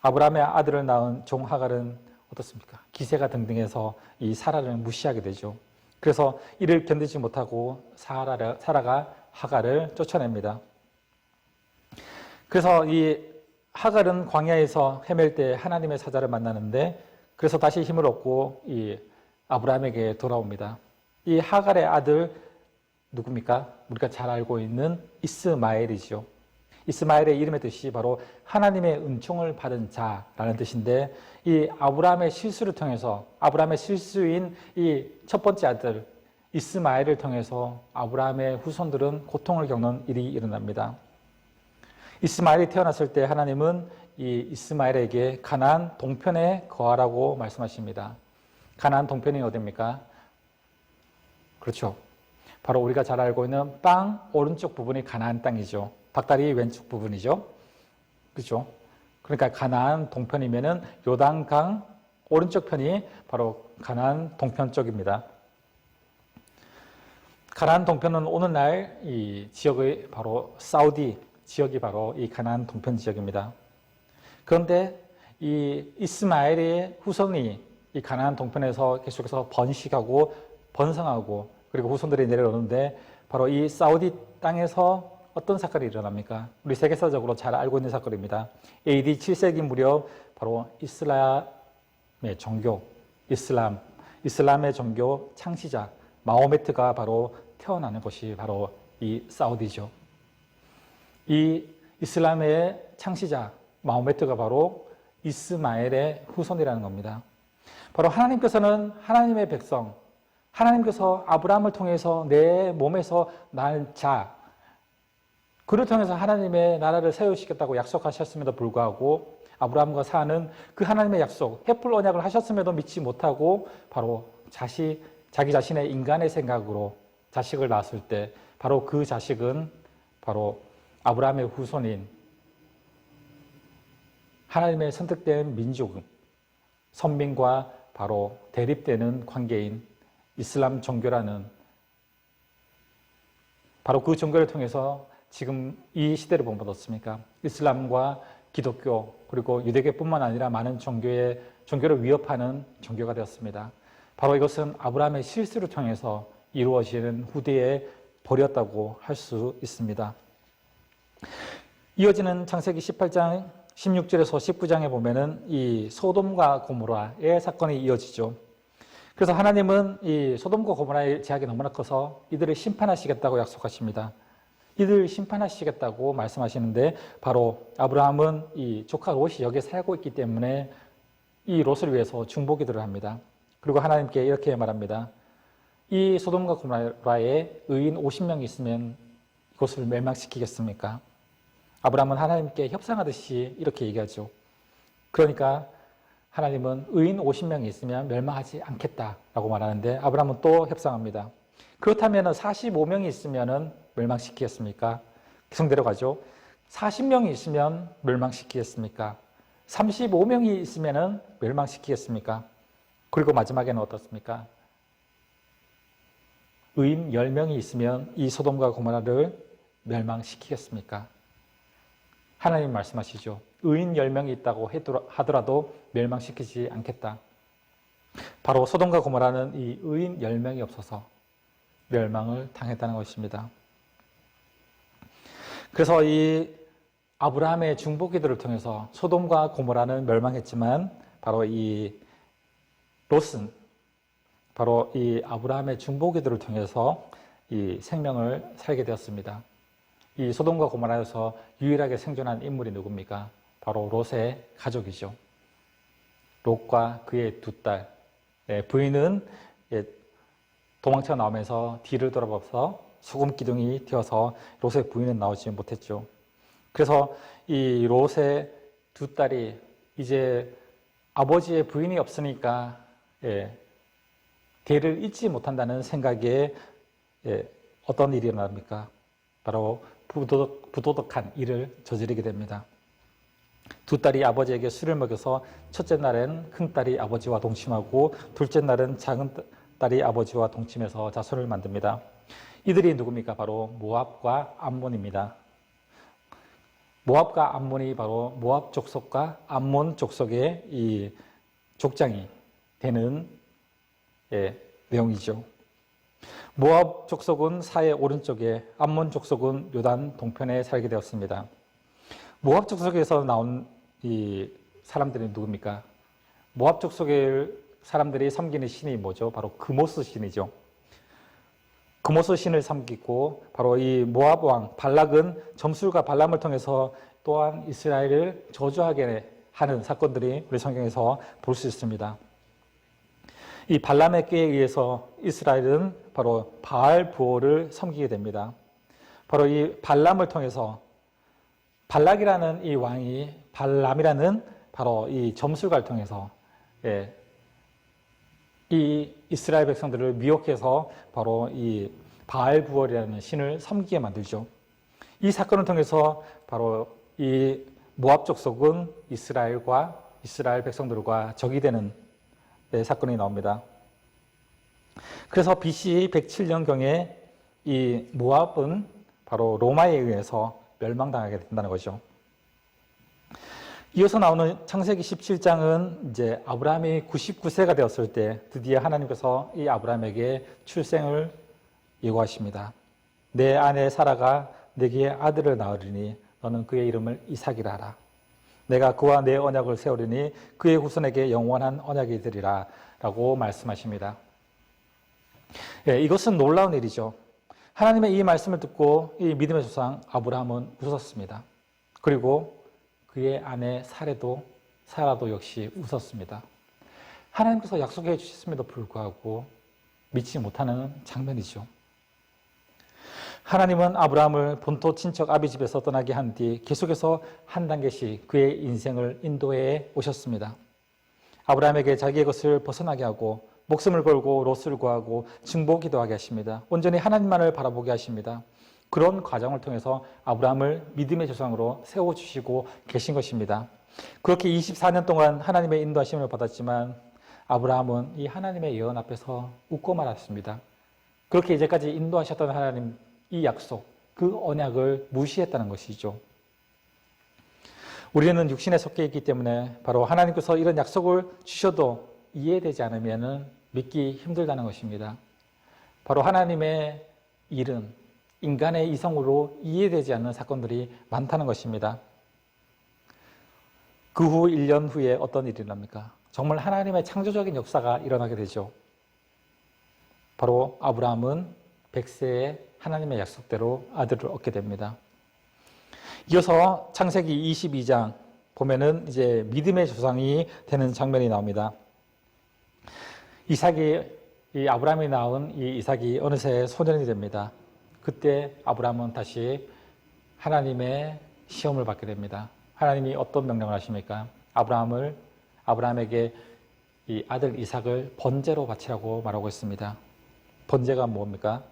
Speaker 1: 아브라함의 아들을 낳은 종 하갈은 어떻습니까? 기세가 등등해서 이 사라를 무시하게 되죠. 그래서 이를 견디지 못하고 사라가 하갈을 쫓아냅니다. 그래서 이 하갈은 광야에서 헤맬 때 하나님의 사자를 만나는데 그래서 다시 힘을 얻고 이 아브라함에게 돌아옵니다. 이 하갈의 아들 누굽니까? 우리가 잘 알고 있는 이스마엘이죠. 이스마엘의 이름의 뜻이 바로 하나님의 은총을 받은 자라는 뜻인데 이 아브라함의 실수를 통해서 아브라함의 실수인 이 첫 번째 아들 이스마엘을 통해서 아브라함의 후손들은 고통을 겪는 일이 일어납니다. 이스마엘이 태어났을 때 하나님은 이 이스마엘에게 가나안 동편에 거하라고 말씀하십니다. 가나안 동편이 어디입니까? 그렇죠. 바로 우리가 잘 알고 있는 땅 오른쪽 부분이 가나안 땅이죠. 닭다리 왼쪽 부분이죠. 그렇죠. 그러니까 가나안 동편이면은 요단강 오른쪽 편이 바로 가나안 동편 쪽입니다. 가나안 동편은 오늘날 이 지역의 바로 사우디 지역이 바로 이 가나안 동편 지역입니다. 그런데 이 이스마엘의 후손이 이 가나안 동편에서 계속해서 번식하고 번성하고 그리고 후손들이 내려오는데 바로 이 사우디 땅에서 어떤 사건이 일어납니까? 우리 세계사적으로 잘 알고 있는 사건입니다. AD 7세기 무렵 바로 이슬람의 종교, 이슬람의 종교 창시자 마호메트가 바로 태어나는 곳이 바로 이 사우디죠. 이 이슬람의 창시자 마호메트가 바로 이스마엘의 후손이라는 겁니다. 바로 하나님께서는 하나님의 백성, 하나님께서 아브라함을 통해서 내 몸에서 난 자, 그를 통해서 하나님의 나라를 세우시겠다고 약속하셨음에도 불구하고 아브라함과 사는 그 하나님의 약속, 햇불 언약을 하셨음에도 믿지 못하고 바로 자기 자신의 인간의 생각으로 자식을 낳았을 때 바로 그 자식은 바로 아브라함의 후손인 하나님의 선택된 민족, 선민과 바로 대립되는 관계인 이슬람 종교라는 바로 그 종교를 통해서 지금 이 시대를 보면 어떻습니까? 이슬람과 기독교 그리고 유대교뿐만 아니라 많은 종교를 위협하는 종교가 되었습니다. 바로 이것은 아브라함의 실수를 통해서 이루어지는 후대의 벌이었다고 할 수 있습니다. 이어지는 창세기 18장 16절에서 19장에 보면은 이 소돔과 고모라의 사건이 이어지죠. 그래서 하나님은 이 소돔과 고모라의 죄악이 너무나 커서 이들을 심판하시겠다고 약속하십니다. 이들을 심판하시겠다고 말씀하시는데 바로 아브라함은 이 조카 롯이 여기에 살고 있기 때문에 이 롯을 위해서 중보기도를 합니다. 그리고 하나님께 이렇게 말합니다. 이 소돔과 고모라에 의인 50명이 있으면 이곳을 멸망시키겠습니까? 아브라함은 하나님께 협상하듯이 이렇게 얘기하죠. 그러니까 하나님은 의인 50명이 있으면 멸망하지 않겠다라고 말하는데 아브라함은 또 협상합니다. 그렇다면 45명이 있으면 멸망시키겠습니까? 계속대로 가죠. 40명이 있으면 멸망시키겠습니까? 35명이 있으면 멸망시키겠습니까? 그리고 마지막에는 어떻습니까? 의인 10명이 있으면 이 소돔과 고모라를 멸망시키겠습니까? 하나님 말씀하시죠. 의인 10명이 있다고 하더라도 멸망시키지 않겠다. 바로 소돔과 고모라는 이 의인 10명이 없어서 멸망을 당했다는 것입니다. 그래서 이 아브라함의 중보기도를 통해서 소돔과 고모라는 멸망했지만 바로 이 롯은 바로 이 아브라함의 중보기도를 통해서 이 생명을 살게 되었습니다. 이 소돔과 고모라에서 유일하게 생존한 인물이 누굽니까? 바로 롯의 가족이죠. 롯과 그의 두 딸. 부인은 도망쳐 나오면서 뒤를 돌아봐서 소금 기둥이 튀어서 롯의 부인은 나오지 못했죠. 그래서 이 롯의 두 딸이 이제 아버지의 부인이 없으니까 대를 잇지 못한다는 생각에 어떤 일이 일어납니까? 바로 부도덕한 일을 저지르게 됩니다. 두 딸이 아버지에게 술을 먹여서 첫째 날엔 큰 딸이 아버지와 동침하고 둘째 날은 작은 딸이 아버지와 동침해서 자손을 만듭니다. 이들이 누굽니까? 바로 모압과 암몬입니다. 모압과 암몬이 바로 모압 족속과 암몬 족속의 이 족장이 되는 내용이죠. 모압 족속은 사해 오른쪽에, 암몬 족속은 요단 동편에 살게 되었습니다. 모압 족속에서 나온 이 사람들이 누굽니까? 모압 족속의 사람들이 섬기는 신이 뭐죠? 바로 그모스 신이죠. 그모스 신을 섬기고 바로 이 모압 왕 발락은 점술과 발람을 통해서 또한 이스라엘을 저주하게 하는 사건들이 우리 성경에서 볼 수 있습니다. 이 발람의 꾀에 의해서 이스라엘은 바로 바알 부호를 섬기게 됩니다. 바로 이 발람을 통해서 발락이라는 이 왕이 발람이라는 바로 이 점술가를 통해서 이 이스라엘 백성들을 미혹해서 바로 이 바알부월이라는 신을 섬기게 만들죠. 이 사건을 통해서 바로 이 모압 족속은 이스라엘 백성들과 적이 되는 사건이 나옵니다. 그래서 BC 107년경에 이 모압은 바로 로마에 의해서 멸망당하게 된다는 거죠. 이어서 나오는 창세기 17장은 이제 아브라함이 99세가 되었을 때 드디어 하나님께서 이 아브라함에게 출생을 예고하십니다. 내 아내 사라가 내게 아들을 낳으리니 너는 그의 이름을 이삭이라 하라. 내가 그와 내 언약을 세우리니 그의 후손에게 영원한 언약이 되리라 라고 말씀하십니다. 이것은 놀라운 일이죠. 하나님의 이 말씀을 듣고 이 믿음의 조상 아브라함은 웃었습니다. 그리고 그의 아내 사라도 역시 웃었습니다. 하나님께서 약속해 주셨음에도 불구하고 믿지 못하는 장면이죠. 하나님은 아브라함을 본토 친척 아비 집에서 떠나게 한 뒤 계속해서 한 단계씩 그의 인생을 인도해 오셨습니다. 아브라함에게 자기의 것을 벗어나게 하고 목숨을 걸고 롯을 구하고 증보기도 하게 하십니다. 온전히 하나님만을 바라보게 하십니다. 그런 과정을 통해서 아브라함을 믿음의 조상으로 세워주시고 계신 것입니다. 그렇게 24년 동안 하나님의 인도하심을 받았지만 아브라함은 이 하나님의 예언 앞에서 웃고 말았습니다. 그렇게 이제까지 인도하셨던 하나님 이 약속, 그 언약을 무시했다는 것이죠. 우리는 육신에 속해 있기 때문에 바로 하나님께서 이런 약속을 주셔도 이해되지 않으면 믿기 힘들다는 것입니다. 바로 하나님의 일은 인간의 이성으로 이해되지 않는 사건들이 많다는 것입니다. 그 후 1년 후에 어떤 일이 일어납니까? 정말 하나님의 창조적인 역사가 일어나게 되죠. 바로 아브라함은 100세에 하나님의 약속대로 아들을 얻게 됩니다. 이어서 창세기 22장 보면은 이제 믿음의 조상이 되는 장면이 나옵니다. 이 아브라함이 낳은 이 이삭이 어느새 소년이 됩니다. 그때 아브라함은 다시 하나님의 시험을 받게 됩니다. 하나님이 어떤 명령을 하십니까? 아브라함에게 이 아들 이삭을 번제로 바치라고 말하고 있습니다. 번제가 뭡니까?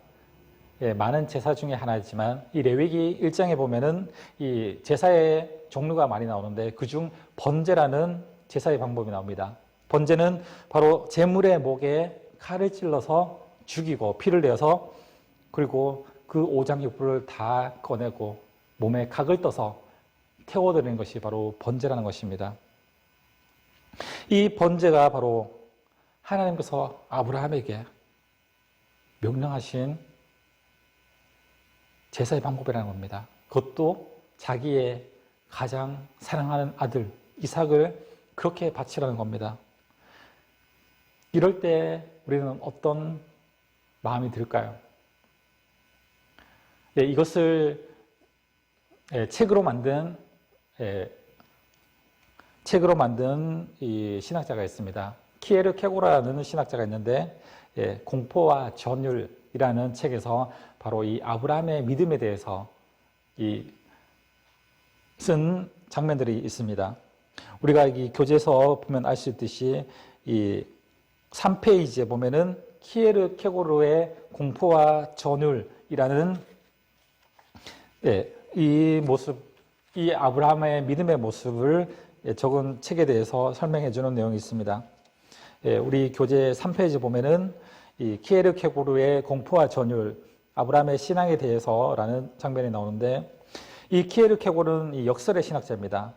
Speaker 1: 많은 제사 중에 하나이지만 이 레위기 1장에 보면은 이 제사의 종류가 많이 나오는데 그중 번제라는 제사의 방법이 나옵니다. 번제는 바로 제물의 목에 칼을 찔러서 죽이고 피를 내어서 그리고 그 오장육부를 다 꺼내고 몸에 각을 떠서 태워드리는 것이 바로 번제라는 것입니다. 이 번제가 바로 하나님께서 아브라함에게 명령하신 제사의 방법이라는 겁니다. 그것도 자기의 가장 사랑하는 아들 이삭을 그렇게 바치라는 겁니다. 이럴 때 우리는 어떤 마음이 들까요? 이것을 책으로 만든 이 신학자가 있습니다. 키에르 케고라라는 신학자가 있는데 공포와 전율이라는 책에서 바로 이 아브라함의 믿음에 대해서 쓴 장면들이 있습니다. 우리가 이 교재에서 보면 알 수 있듯이 이 3페이지에 보면은 키에르 케고르의 공포와 전율이라는 이 모습, 이 아브라함의 믿음의 모습을 적은 책에 대해서 설명해 주는 내용이 있습니다. 우리 교재 3페이지 보면은 이 키에르 케고르의 공포와 전율, 아브라함의 신앙에 대해서라는 장면이 나오는데 이 키에르 케고르는 이 역설의 신학자입니다.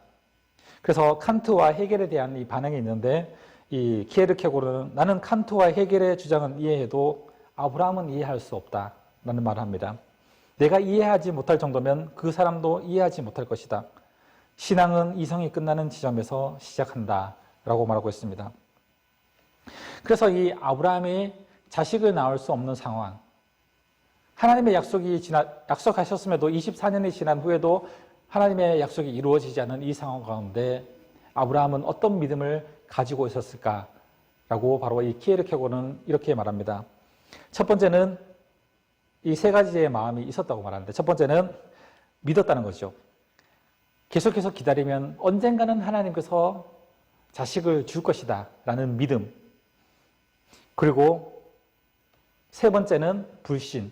Speaker 1: 그래서 칸트와 헤겔에 대한 이 반응이 있는데 이 키에르 케고르는 나는 칸트와 헤겔의 주장은 이해해도 아브라함은 이해할 수 없다라는 말을 합니다. 내가 이해하지 못할 정도면 그 사람도 이해하지 못할 것이다. 신앙은 이성이 끝나는 지점에서 시작한다 라고 말하고 있습니다. 그래서 이 아브라함이 자식을 낳을 수 없는 상황, 하나님의 약속하셨음에도 24년이 지난 후에도 하나님의 약속이 이루어지지 않은 이 상황 가운데 아브라함은 어떤 믿음을 가지고 있었을까라고 바로 이 키에르 케고르는 이렇게 말합니다. 첫 번째는 이 세 가지의 마음이 있었다고 말하는데 첫 번째는 믿었다는 거죠. 계속해서 기다리면 언젠가는 하나님께서 자식을 줄 것이다 라는 믿음. 그리고 세 번째는 불신.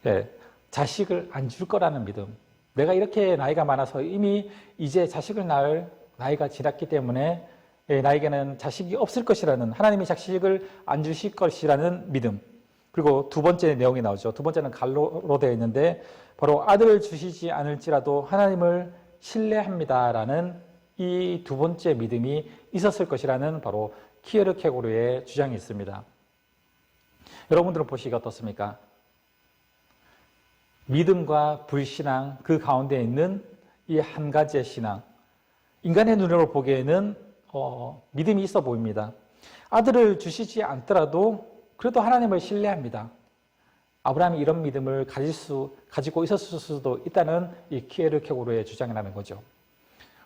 Speaker 1: 예, 자식을 안 줄 거라는 믿음. 내가 이렇게 나이가 많아서 이미 이제 자식을 낳을 나이가 지났기 때문에 나에게는 자식이 없을 것이라는, 하나님이 자식을 안 주실 것이라는 믿음. 그리고 두 번째 내용이 나오죠. 두 번째는 갈로로 되어 있는데 바로 아들을 주시지 않을지라도 하나님을 신뢰합니다라는 이 두 번째 믿음이 있었을 것이라는 바로 키에르케고르의 주장이 있습니다. 여러분들은 보시기가 어떻습니까? 믿음과 불신앙 그 가운데 있는 이 한 가지의 신앙. 인간의 눈으로 보기에는 믿음이 있어 보입니다. 아들을 주시지 않더라도 그래도 하나님을 신뢰합니다. 아브라함이 이런 믿음을 가지고 있었을 수도 있다는 이 키에르케고르의 주장이라는 거죠.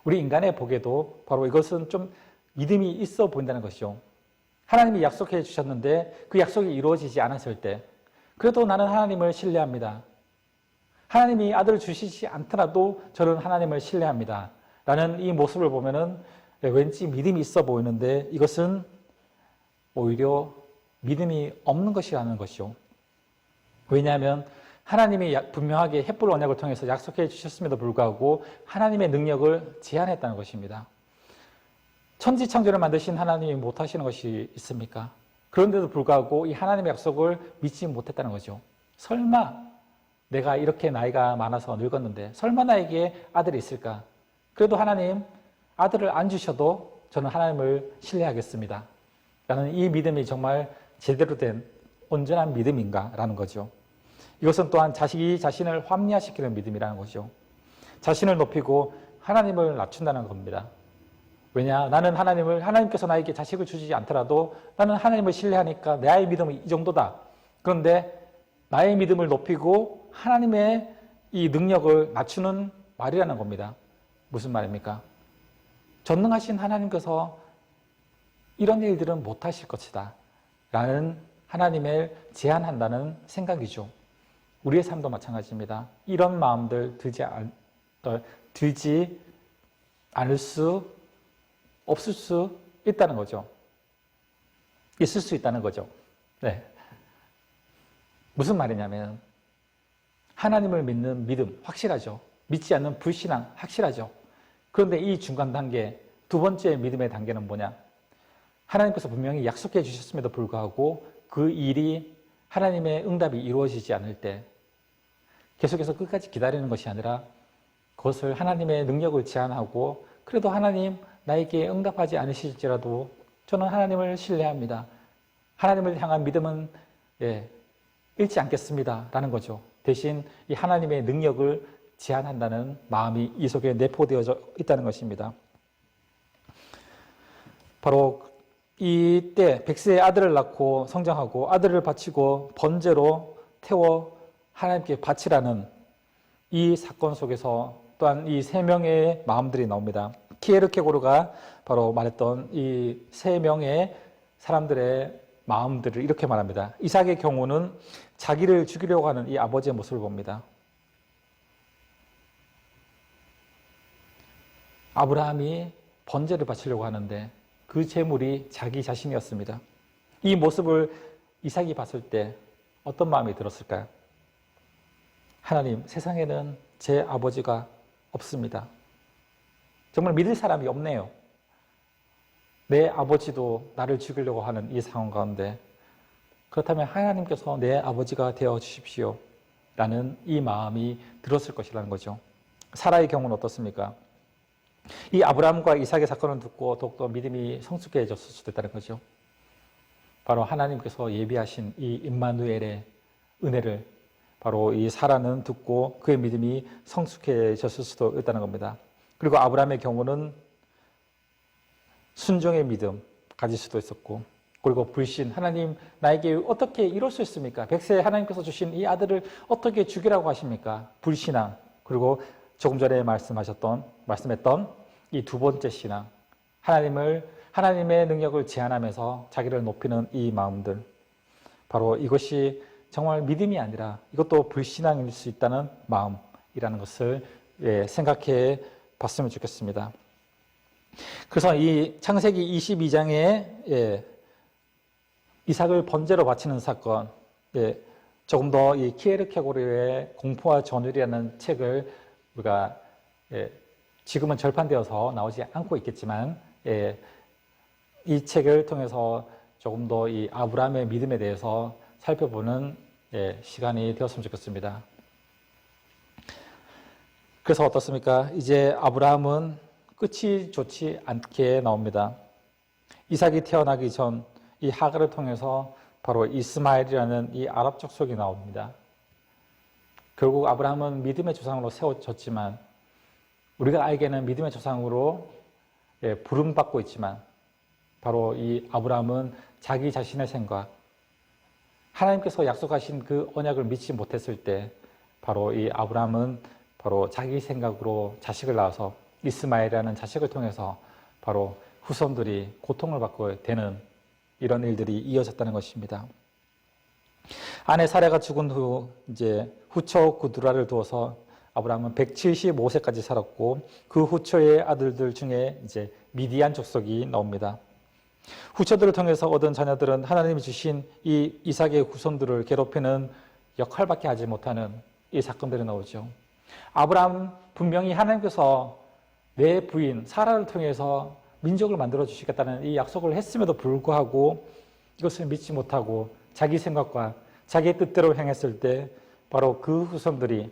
Speaker 1: 우리 인간의 보기에도 바로 이것은 좀 믿음이 있어 보인다는 것이죠. 하나님이 약속해 주셨는데 그 약속이 이루어지지 않았을 때 그래도 나는 하나님을 신뢰합니다. 하나님이 아들을 주시지 않더라도 저는 하나님을 신뢰합니다. 라는 이 모습을 보면은 왠지 믿음이 있어 보이는데 이것은 오히려 믿음이 없는 것이라는 것이죠. 왜냐하면 하나님이 분명하게 햇불 언약을 통해서 약속해 주셨음에도 불구하고 하나님의 능력을 제한했다는 것입니다. 천지창조를 만드신 하나님이 못하시는 것이 있습니까? 그런데도 불구하고 이 하나님의 약속을 믿지 못했다는 거죠. 설마 내가 이렇게 나이가 많아서 늙었는데 설마 나에게 아들이 있을까? 그래도 하나님 아들을 안 주셔도 저는 하나님을 신뢰하겠습니다. 라는 이 믿음이 정말 제대로 된 온전한 믿음인가? 라는 거죠. 이것은 또한 자식이 자신을 합리화시키는 믿음이라는 거죠. 자신을 높이고 하나님을 낮춘다는 겁니다. 왜냐? 나는 하나님께서 나에게 자식을 주지 않더라도 나는 하나님을 신뢰하니까 나의 믿음은 이 정도다. 그런데 나의 믿음을 높이고 하나님의 이 능력을 낮추는 말이라는 겁니다. 무슨 말입니까? 전능하신 하나님께서 이런 일들은 못하실 것이다. 라는 하나님을 제한한다는 생각이죠. 우리의 삶도 마찬가지입니다. 이런 마음들 들지 않을 수 없을 수 있다는 거죠. 있을 수 있다는 거죠. 네. 무슨 말이냐면 하나님을 믿는 믿음 확실하죠. 믿지 않는 불신앙 확실하죠. 그런데 이 중간 단계, 두 번째 믿음의 단계는 뭐냐? 하나님께서 분명히 약속해 주셨음에도 불구하고 그 일이 하나님의 응답이 이루어지지 않을 때 계속해서 끝까지 기다리는 것이 아니라 그것을 하나님의 능력을 제한하고 그래도 하나님 나에게 응답하지 않으실지라도 저는 하나님을 신뢰합니다. 하나님을 향한 믿음은 잃지 않겠습니다. 라는 거죠. 대신 이 하나님의 능력을 제한한다는 마음이 이 속에 내포되어져 있다는 것입니다. 바로 이때 백세의 아들을 낳고 성장하고 아들을 바치고 번제로 태워 하나님께 바치라는 이 사건 속에서 또한 이 세 명의 마음들이 나옵니다. 키에르케고르가 바로 말했던 이 세 명의 사람들의 마음들을 이렇게 말합니다. 이삭의 경우는 자기를 죽이려고 하는 이 아버지의 모습을 봅니다. 아브라함이 번제를 바치려고 하는데 그 제물이 자기 자신이었습니다. 이 모습을 이삭이 봤을 때 어떤 마음이 들었을까요? 하나님, 세상에는 제 아버지가 없습니다. 정말 믿을 사람이 없네요. 내 아버지도 나를 죽이려고 하는 이 상황 가운데 그렇다면 하나님께서 내 아버지가 되어 주십시오. 라는 이 마음이 들었을 것이라는 거죠. 사라의 경우는 어떻습니까? 이 아브라함과 이삭의 사건을 듣고 더욱더 믿음이 성숙해졌을 수도 있다는 거죠. 바로 하나님께서 예비하신 이 임마누엘의 은혜를 바로 이 사라는 듣고 그의 믿음이 성숙해졌을 수도 있다는 겁니다. 그리고 아브라함의 경우는 순종의 믿음 가질 수도 있었고, 그리고 불신, 하나님 나에게 어떻게 이룰 수 있습니까? 백세 하나님께서 주신 이 아들을 어떻게 죽이라고 하십니까? 불신앙, 그리고 조금 전에 말씀했던 이 두 번째 신앙, 하나님의 능력을 제한하면서 자기를 높이는 이 마음들, 바로 이것이 정말 믿음이 아니라 이것도 불신앙일 수 있다는 마음이라는 것을 생각해 봤으면 좋겠습니다. 그래서 이 창세기 22장에 이삭을 번제로 바치는 사건, 조금 더 이 키에르케고르의 공포와 전율이라는 책을 우리가 지금은 절판되어서 나오지 않고 있겠지만 이 책을 통해서 조금 더 이 아브라함의 믿음에 대해서 살펴보는 시간이 되었으면 좋겠습니다. 그래서 어떻습니까? 이제 아브라함은 끝이 좋지 않게 나옵니다. 이삭이 태어나기 전 이 하갈을 통해서 바로 이스마엘이라는 이 아랍 족속이 나옵니다. 결국 아브라함은 믿음의 조상으로 세워졌지만 우리가 알기에는 믿음의 조상으로 부름받고 있지만 바로 이 아브라함은 자기 자신의 생각, 하나님께서 약속하신 그 언약을 믿지 못했을 때 바로 이 아브라함은 바로 자기 생각으로 자식을 낳아서 이스마엘이라는 자식을 통해서 바로 후손들이 고통을 받고 되는 이런 일들이 이어졌다는 것입니다. 아내 사레가 죽은 후 이제 후처 구두라를 두어서 아브라함은 175세까지 살았고 그 후처의 아들들 중에 이제 미디안 족속이 나옵니다. 후처들을 통해서 얻은 자녀들은 하나님이 주신 이 이삭의 후손들을 괴롭히는 역할밖에 하지 못하는 이 사건들이 나오죠. 아브라함 분명히 하나님께서 내 부인 사라를 통해서 민족을 만들어 주시겠다는 이 약속을 했음에도 불구하고 이것을 믿지 못하고 자기 생각과 자기의 뜻대로 행했을 때 바로 그 후손들이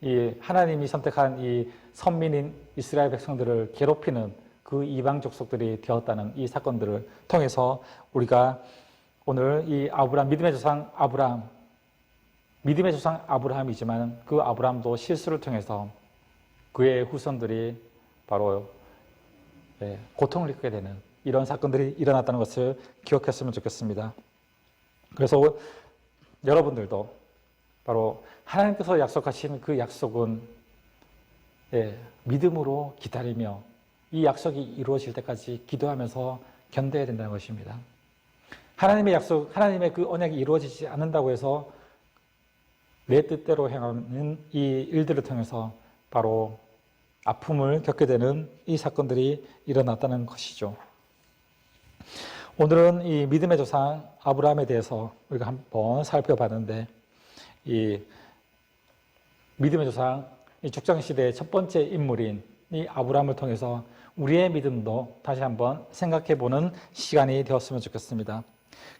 Speaker 1: 이 하나님이 선택한 이 선민인 이스라엘 백성들을 괴롭히는 그 이방 족속들이 되었다는 이 사건들을 통해서 우리가 오늘 이 아브라함, 믿음의 조상 아브라함이지만 그 아브라함도 실수를 통해서 그의 후손들이 바로 고통을 겪게 되는 이런 사건들이 일어났다는 것을 기억했으면 좋겠습니다. 그래서 여러분들도 바로 하나님께서 약속하신 그 약속은 믿음으로 기다리며 이 약속이 이루어질 때까지 기도하면서 견뎌야 된다는 것입니다. 하나님의 약속, 하나님의 그 언약이 이루어지지 않는다고 해서 내 뜻대로 행하는 이 일들을 통해서 바로 아픔을 겪게 되는 이 사건들이 일어났다는 것이죠. 오늘은 이 믿음의 조상 아브라함에 대해서 우리가 한번 살펴봤는데 이 믿음의 조상 이 죽장시대의 첫 번째 인물인 이 아브라함을 통해서 우리의 믿음도 다시 한번 생각해보는 시간이 되었으면 좋겠습니다.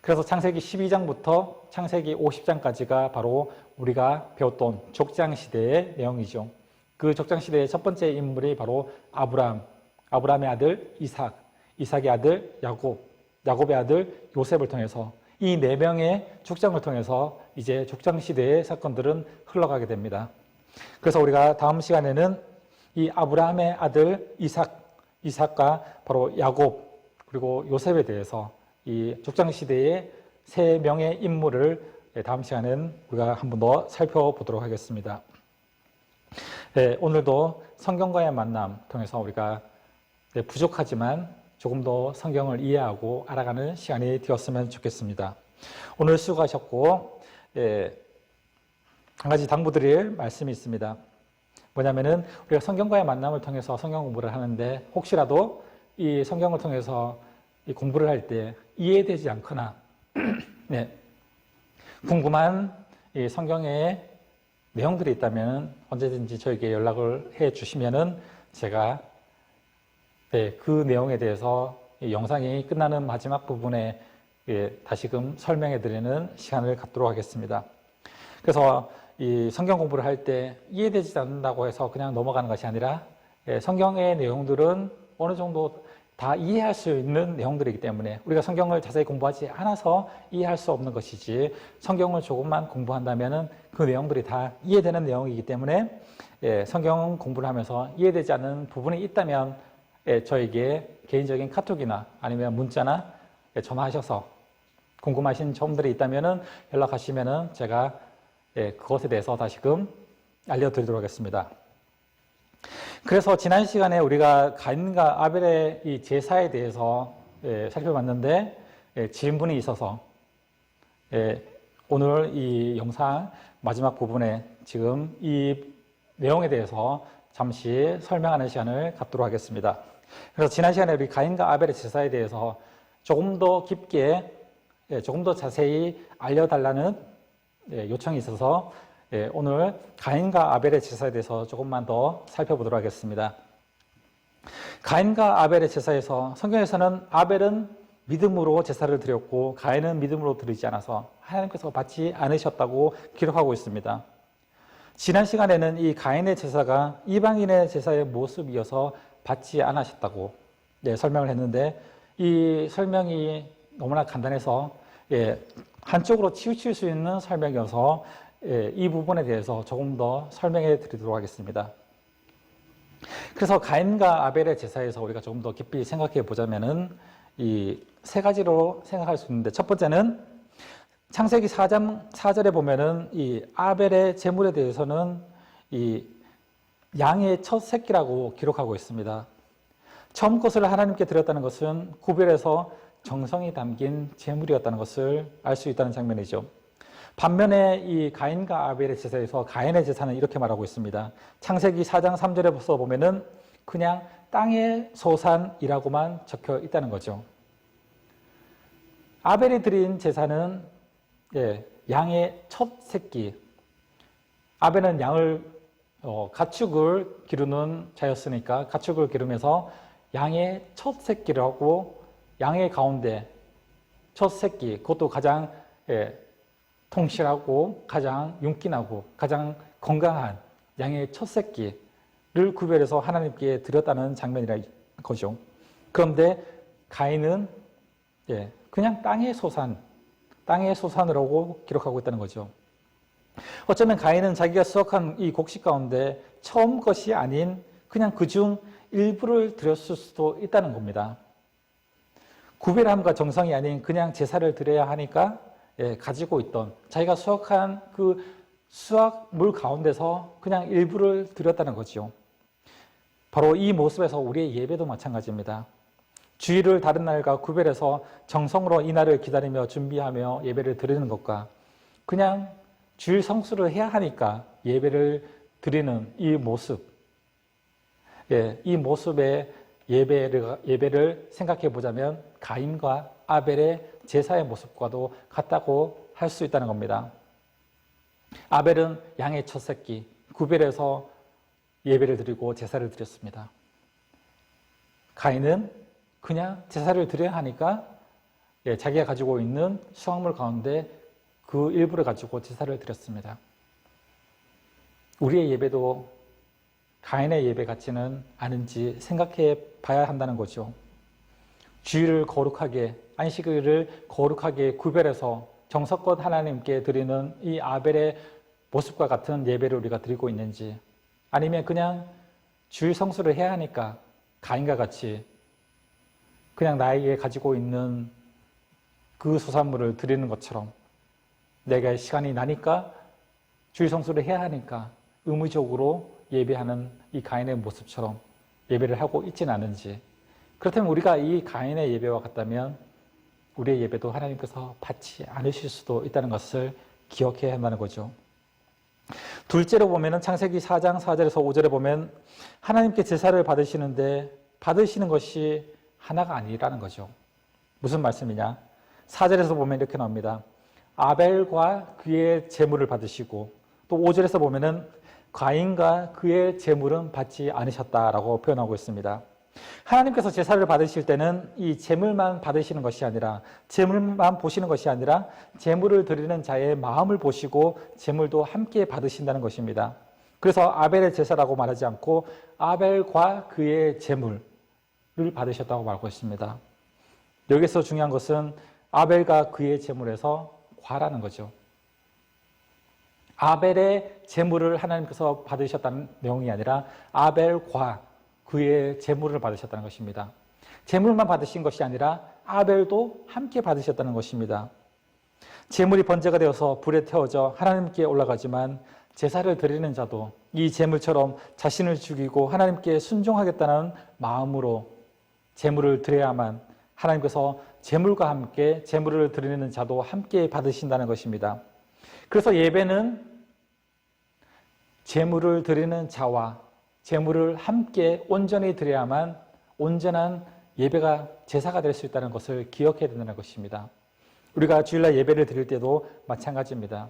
Speaker 1: 그래서 창세기 12장부터 창세기 50장까지가 바로 우리가 배웠던 족장시대의 내용이죠. 그 족장시대의 첫 번째 인물이 바로 아브라함의 아들 이삭, 이삭의 아들 야곱의 아들 요셉을 통해서 이 네 명의 족장을 통해서 이제 족장시대의 사건들은 흘러가게 됩니다. 그래서 우리가 다음 시간에는 이 아브라함의 아들 이삭과 바로 야곱 그리고 요셉에 대해서 이 족장시대의 세 명의 인물을 다음 시간에는 우리가 한 번 더 살펴보도록 하겠습니다. 오늘도 성경과의 만남 통해서 우리가 부족하지만 조금 더 성경을 이해하고 알아가는 시간이 되었으면 좋겠습니다. 오늘 수고하셨고 한 가지 당부드릴 말씀이 있습니다. 뭐냐면은 우리가 성경과의 만남을 통해서 성경 공부를 하는데 혹시라도 이 성경을 통해서 이 공부를 할 때 이해되지 않거나 궁금한 이 성경의 내용들이 있다면 언제든지 저에게 연락을 해 주시면은 제가 그 내용에 대해서 이 영상이 끝나는 마지막 부분에 다시금 설명해 드리는 시간을 갖도록 하겠습니다. 그래서 이 성경 공부를 할 때 이해되지 않는다고 해서 그냥 넘어가는 것이 아니라 성경의 내용들은 어느 정도 다 이해할 수 있는 내용들이기 때문에 우리가 성경을 자세히 공부하지 않아서 이해할 수 없는 것이지 성경을 조금만 공부한다면 그 내용들이 다 이해되는 내용이기 때문에 성경 공부를 하면서 이해되지 않는 부분이 있다면 저에게 개인적인 카톡이나 아니면 문자나 전화하셔서 궁금하신 점들이 있다면 연락하시면 제가 그것에 대해서 다시금 알려드리도록 하겠습니다. 그래서 지난 시간에 우리가 가인과 아벨의 이 제사에 대해서 살펴봤는데 질문이 있어서 오늘 이 영상 마지막 부분에 지금 이 내용에 대해서 잠시 설명하는 시간을 갖도록 하겠습니다. 그래서 지난 시간에 우리 가인과 아벨의 제사에 대해서 조금 더 깊게, 조금 더 자세히 알려달라는 요청이 있어서 오늘 가인과 아벨의 제사에 대해서 조금만 더 살펴보도록 하겠습니다. 가인과 아벨의 제사에서 성경에서는 아벨은 믿음으로 제사를 드렸고 가인은 믿음으로 드리지 않아서 하나님께서 받지 않으셨다고 기록하고 있습니다. 지난 시간에는 이 가인의 제사가 이방인의 제사의 모습이어서 받지 않으셨다고 설명을 했는데, 이 설명이 너무나 간단해서 한쪽으로 치우칠 수 있는 설명이어서 이 부분에 대해서 조금 더 설명해 드리도록 하겠습니다. 그래서 가인과 아벨의 제사에서 우리가 조금 더 깊이 생각해 보자면은 이 세 가지로 생각할 수 있는데, 첫 번째는 창세기 4장 4절에 보면은 이 아벨의 제물에 대해서는 이 양의 첫 새끼라고 기록하고 있습니다. 처음 것을 하나님께 드렸다는 것은 구별해서 정성이 담긴 제물이었다는 것을 알 수 있다는 장면이죠. 반면에 이 가인과 아벨의 제사에서 가인의 제사는 이렇게 말하고 있습니다. 창세기 4장 3절에 보면은 그냥 땅의 소산이라고만 적혀 있다는 거죠. 아벨이 드린 제사는 양의 첫 새끼. 아벨은 양을 가축을 기르는 자였으니까 가축을 기르면서 양의 첫 새끼를 하고, 양의 가운데 첫 새끼, 그것도 가장 통실하고 가장 윤기나고 가장 건강한 양의 첫 새끼를 구별해서 하나님께 드렸다는 장면이라 거죠. 그런데 가인은 그냥 땅의 소산이라고 기록하고 있다는 거죠. 어쩌면 가인은 자기가 수확한 이 곡식 가운데 처음 것이 아닌 그냥 그중 일부를 드렸을 수도 있다는 겁니다. 구별함과 정성이 아닌 그냥 제사를 드려야 하니까 가지고 있던 자기가 수확한 그 수확물 가운데서 그냥 일부를 드렸다는 거죠. 바로 이 모습에서 우리의 예배도 마찬가지입니다. 주일을 다른 날과 구별해서 정성으로 이 날을 기다리며 준비하며 예배를 드리는 것과 그냥 주일 성수를 해야 하니까 예배를 드리는 이 모습, 이 모습의 예배를 생각해 보자면 가인과 아벨의 제사의 모습과도 같다고 할 수 있다는 겁니다. 아벨은 양의 첫 새끼, 구별해서 예배를 드리고 제사를 드렸습니다. 가인은 그냥 제사를 드려야 하니까 자기가 가지고 있는 수확물 가운데 그 일부를 가지고 제사를 드렸습니다. 우리의 예배도 가인의 예배 같지는 않은지 생각해 봐야 한다는 거죠. 주일을 거룩하게, 안식일을 거룩하게 구별해서 정성껏 하나님께 드리는 이 아벨의 모습과 같은 예배를 우리가 드리고 있는지, 아니면 그냥 주일 성수를 해야 하니까 가인과 같이 그냥 나에게 가지고 있는 그 소산물을 드리는 것처럼 내가 시간이 나니까 주일 성수를 해야 하니까 의무적으로 예배하는 이 가인의 모습처럼 예배를 하고 있지는 않은지, 그렇다면 우리가 이 가인의 예배와 같다면 우리의 예배도 하나님께서 받지 않으실 수도 있다는 것을 기억해야 한다는 거죠. 둘째로 보면은 창세기 4장 4절에서 5절에 보면 하나님께 제사를 받으시는데 받으시는 것이 하나가 아니라는 거죠. 무슨 말씀이냐? 4절에서 보면 이렇게 나옵니다. 아벨과 그의 제물을 받으시고, 또 5절에서 보면은 가인과 그의 제물은 받지 않으셨다라고 표현하고 있습니다. 하나님께서 제사를 받으실 때는 이 제물만 받으시는 것이 아니라, 제물만 보시는 것이 아니라 제물을 드리는 자의 마음을 보시고 제물도 함께 받으신다는 것입니다. 그래서 아벨의 제사라고 말하지 않고 아벨과 그의 제물을 받으셨다고 말하고 있습니다. 여기서 중요한 것은 아벨과 그의 제물에서 과라는 거죠. 아벨의 제물을 하나님께서 받으셨다는 내용이 아니라 아벨과 그의 제물을 받으셨다는 것입니다. 제물만 받으신 것이 아니라 아벨도 함께 받으셨다는 것입니다. 제물이 번제가 되어서 불에 태워져 하나님께 올라가지만 제사를 드리는 자도 이 제물처럼 자신을 죽이고 하나님께 순종하겠다는 마음으로 제물을 드려야만 하나님께서 제물과 함께 제물을 드리는 자도 함께 받으신다는 것입니다. 그래서 예배는 제물을 드리는 자와 제물을 함께 온전히 드려야만 온전한 예배가 제사가 될 수 있다는 것을 기억해야 된다는 것입니다. 우리가 주일날 예배를 드릴 때도 마찬가지입니다.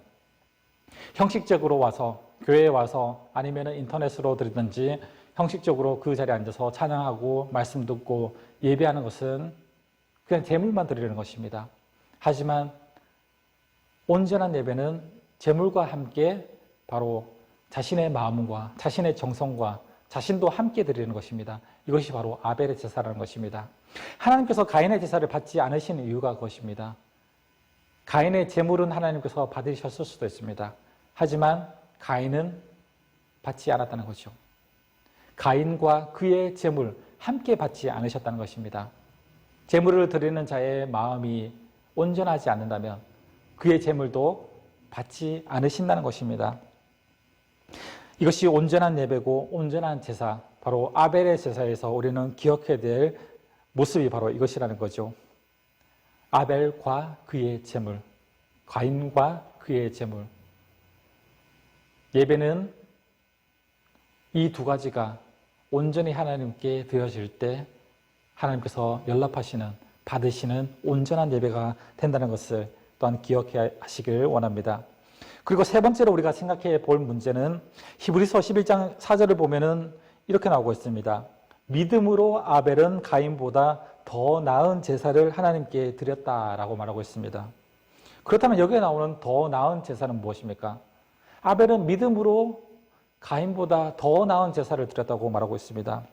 Speaker 1: 형식적으로 와서 교회에 와서 아니면 인터넷으로 드리든지 형식적으로 그 자리에 앉아서 찬양하고 말씀 듣고 예배하는 것은 그냥 제물만 드리는 것입니다. 하지만 온전한 예배는 제물과 함께 바로 자신의 마음과 자신의 정성과 자신도 함께 드리는 것입니다. 이것이 바로 아벨의 제사라는 것입니다. 하나님께서 가인의 제사를 받지 않으신 이유가 그것입니다. 가인의 제물은 하나님께서 받으셨을 수도 있습니다. 하지만 가인은 받지 않았다는 거죠. 가인과 그의 제물 함께 받지 않으셨다는 것입니다. 제물을 드리는 자의 마음이 온전하지 않는다면 그의 제물도 받지 않으신다는 것입니다. 이것이 온전한 예배고 온전한 제사, 바로 아벨의 제사에서 우리는 기억해야 될 모습이 바로 이것이라는 거죠. 아벨과 그의 제물, 가인과 그의 제물. 예배는 이 두 가지가 온전히 하나님께 드려질 때 하나님께서 연락하시는, 받으시는 온전한 예배가 된다는 것을 또한 기억하시길 원합니다. 그리고 세 번째로 우리가 생각해 볼 문제는 히브리서 11장 4절을 보면은 이렇게 나오고 있습니다. 믿음으로 아벨은 가인보다 더 나은 제사를 하나님께 드렸다라고 말하고 있습니다. 그렇다면 여기에 나오는 더 나은 제사는 무엇입니까? 아벨은 믿음으로 가인보다 더 나은 제사를 드렸다고 말하고 있습니다.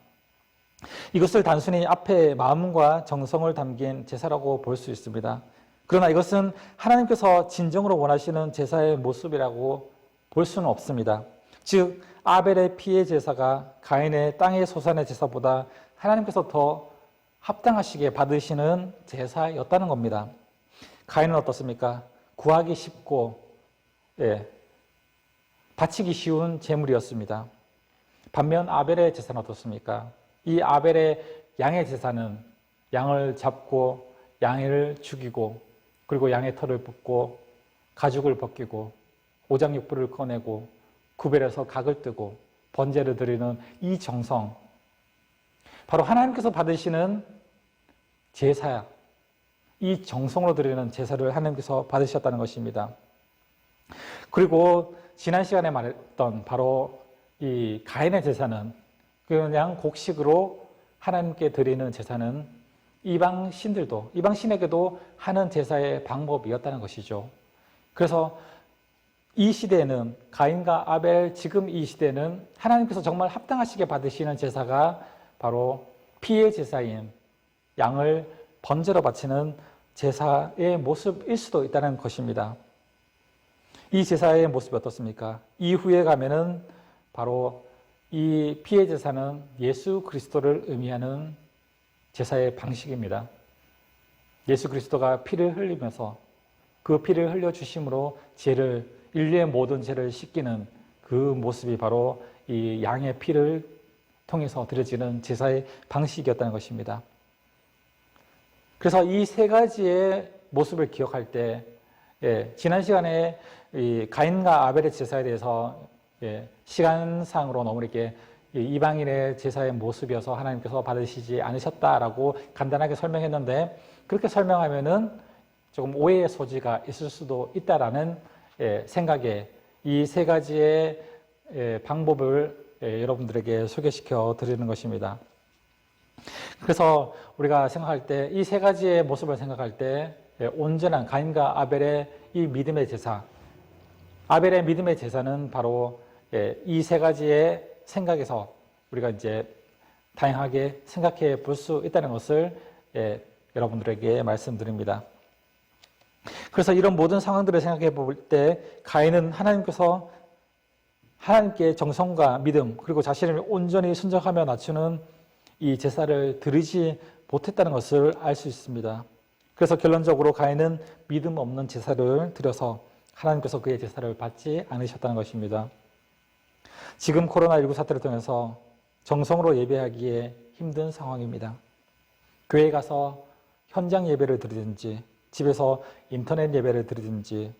Speaker 1: 이것을 단순히 앞에 마음과 정성을 담긴 제사라고 볼 수 있습니다. 그러나 이것은 하나님께서 진정으로 원하시는 제사의 모습이라고 볼 수는 없습니다. 즉 아벨의 피의 제사가 가인의 땅의 소산의 제사보다 하나님께서 더 합당하시게 받으시는 제사였다는 겁니다. 가인은 어떻습니까? 구하기 쉽고 바치기 쉬운 제물이었습니다. 반면 아벨의 제사는 어떻습니까? 이 아벨의 양의 제사는 양을 잡고 양을 죽이고 그리고 양의 털을 뽑고 가죽을 벗기고 오장육부를 꺼내고 구별해서 각을 뜨고 번제를 드리는 이 정성, 바로 하나님께서 받으시는 제사야. 이 정성으로 드리는 제사를 하나님께서 받으셨다는 것입니다. 그리고 지난 시간에 말했던 바로 이 가인의 제사는 그냥 곡식으로 하나님께 드리는 제사는 이방 신에게도 하는 제사의 방법이었다는 것이죠. 그래서 이 시대에는 가인과 아벨, 지금 이 시대는 하나님께서 정말 합당하시게 받으시는 제사가 바로 피의 제사인 양을 번제로 바치는 제사의 모습일 수도 있다는 것입니다. 이 제사의 모습이 어떻습니까? 이후에 가면은 바로 이 피의 제사는 예수 그리스도를 의미하는 제사의 방식입니다. 예수 그리스도가 피를 흘리면서 그 피를 흘려주심으로 인류의 모든 죄를 씻기는 그 모습이 바로 이 양의 피를 통해서 드려지는 제사의 방식이었다는 것입니다. 그래서 이 세 가지의 모습을 기억할 때, 지난 시간에 이 가인과 아벨의 제사에 대해서 시간상으로 너무 이렇게 이방인의 제사의 모습이어서 하나님께서 받으시지 않으셨다라고 간단하게 설명했는데, 그렇게 설명하면은 조금 오해의 소지가 있을 수도 있다라는 생각에 이 세 가지의 방법을 여러분들에게 소개시켜 드리는 것입니다. 그래서 우리가 생각할 때, 이 세 가지의 모습을 생각할 때 온전한 가인과 아벨의 이 믿음의 제사, 아벨의 믿음의 제사는 바로 이 세 가지의 생각에서 우리가 이제 다양하게 생각해 볼 수 있다는 것을 여러분들에게 말씀드립니다. 그래서 이런 모든 상황들을 생각해 볼 때 가인은 하나님께 정성과 믿음 그리고 자신을 온전히 순종하며 낮추는 이 제사를 드리지 못했다는 것을 알 수 있습니다. 그래서 결론적으로 가인은 믿음 없는 제사를 드려서 하나님께서 그의 제사를 받지 않으셨다는 것입니다. 지금 코로나19 사태를 통해서 정성으로 예배하기에 힘든 상황입니다. 교회에 가서 현장 예배를 드리든지 집에서 인터넷 예배를 드리든지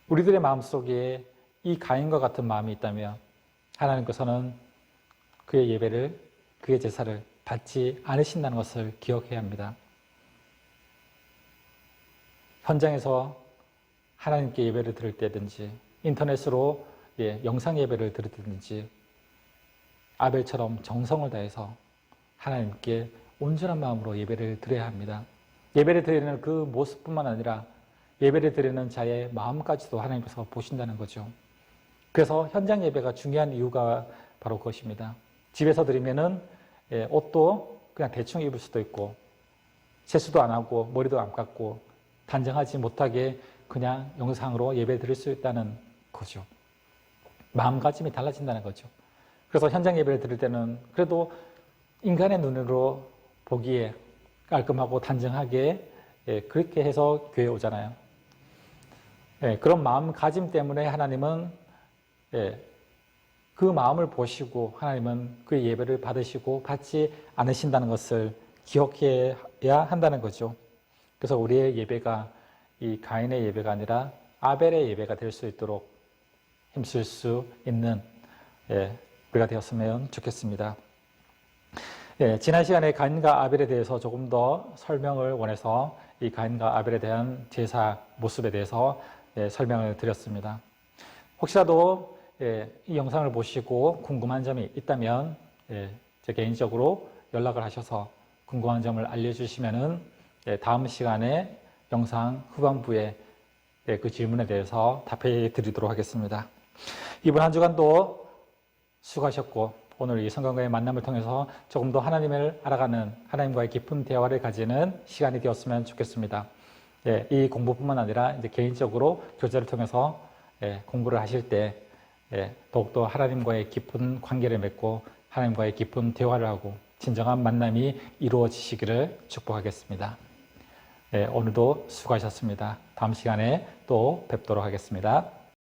Speaker 1: 우리들의 마음속에 이 가인과 같은 마음이 있다면 하나님께서는 그의 예배를, 그의 제사를 받지 않으신다는 것을 기억해야 합니다. 현장에서 하나님께 예배를 드릴 때든지 인터넷으로 영상 예배를 드릴 때든지 아벨처럼 정성을 다해서 하나님께 온전한 마음으로 예배를 드려야 합니다. 예배를 드리는 그 모습뿐만 아니라 예배를 드리는 자의 마음까지도 하나님께서 보신다는 거죠. 그래서 현장 예배가 중요한 이유가 바로 그것입니다. 집에서 드리면은 옷도 그냥 대충 입을 수도 있고 세수도 안 하고 머리도 안 감고 단정하지 못하게 그냥 영상으로 예배 드릴 수 있다는 거죠. 마음가짐이 달라진다는 거죠. 그래서 현장 예배를 드릴 때는 그래도 인간의 눈으로 보기에 깔끔하고 단정하게 그렇게 해서 교회에 오잖아요. 그런 마음가짐 때문에 하나님은 그 마음을 보시고 하나님은 그 예배를 받으시고 받지 않으신다는 것을 기억해야 한다는 거죠. 그래서 우리의 예배가 이 가인의 예배가 아니라 아벨의 예배가 될 수 있도록 힘쓸 수 있는 우리가 되었으면 좋겠습니다. 지난 시간에 가인과 아벨에 대해서 조금 더 설명을 원해서 이 가인과 아벨에 대한 제사 모습에 대해서 설명을 드렸습니다. 혹시라도 이 영상을 보시고 궁금한 점이 있다면 제 개인적으로 연락을 하셔서 궁금한 점을 알려주시면은 다음 시간에 영상 후반부에 그 질문에 대해서 답해 드리도록 하겠습니다. 이번 한 주간도 수고하셨고 오늘 이 성경과의 만남을 통해서 조금 더 하나님을 알아가는 하나님과의 깊은 대화를 가지는 시간이 되었으면 좋겠습니다. 이 공부뿐만 아니라 이제 개인적으로 교제를 통해서 공부를 하실 때 더욱더 하나님과의 깊은 관계를 맺고 하나님과의 깊은 대화를 하고 진정한 만남이 이루어지시기를 축복하겠습니다. 오늘도 수고하셨습니다. 다음 시간에 또 뵙도록 하겠습니다.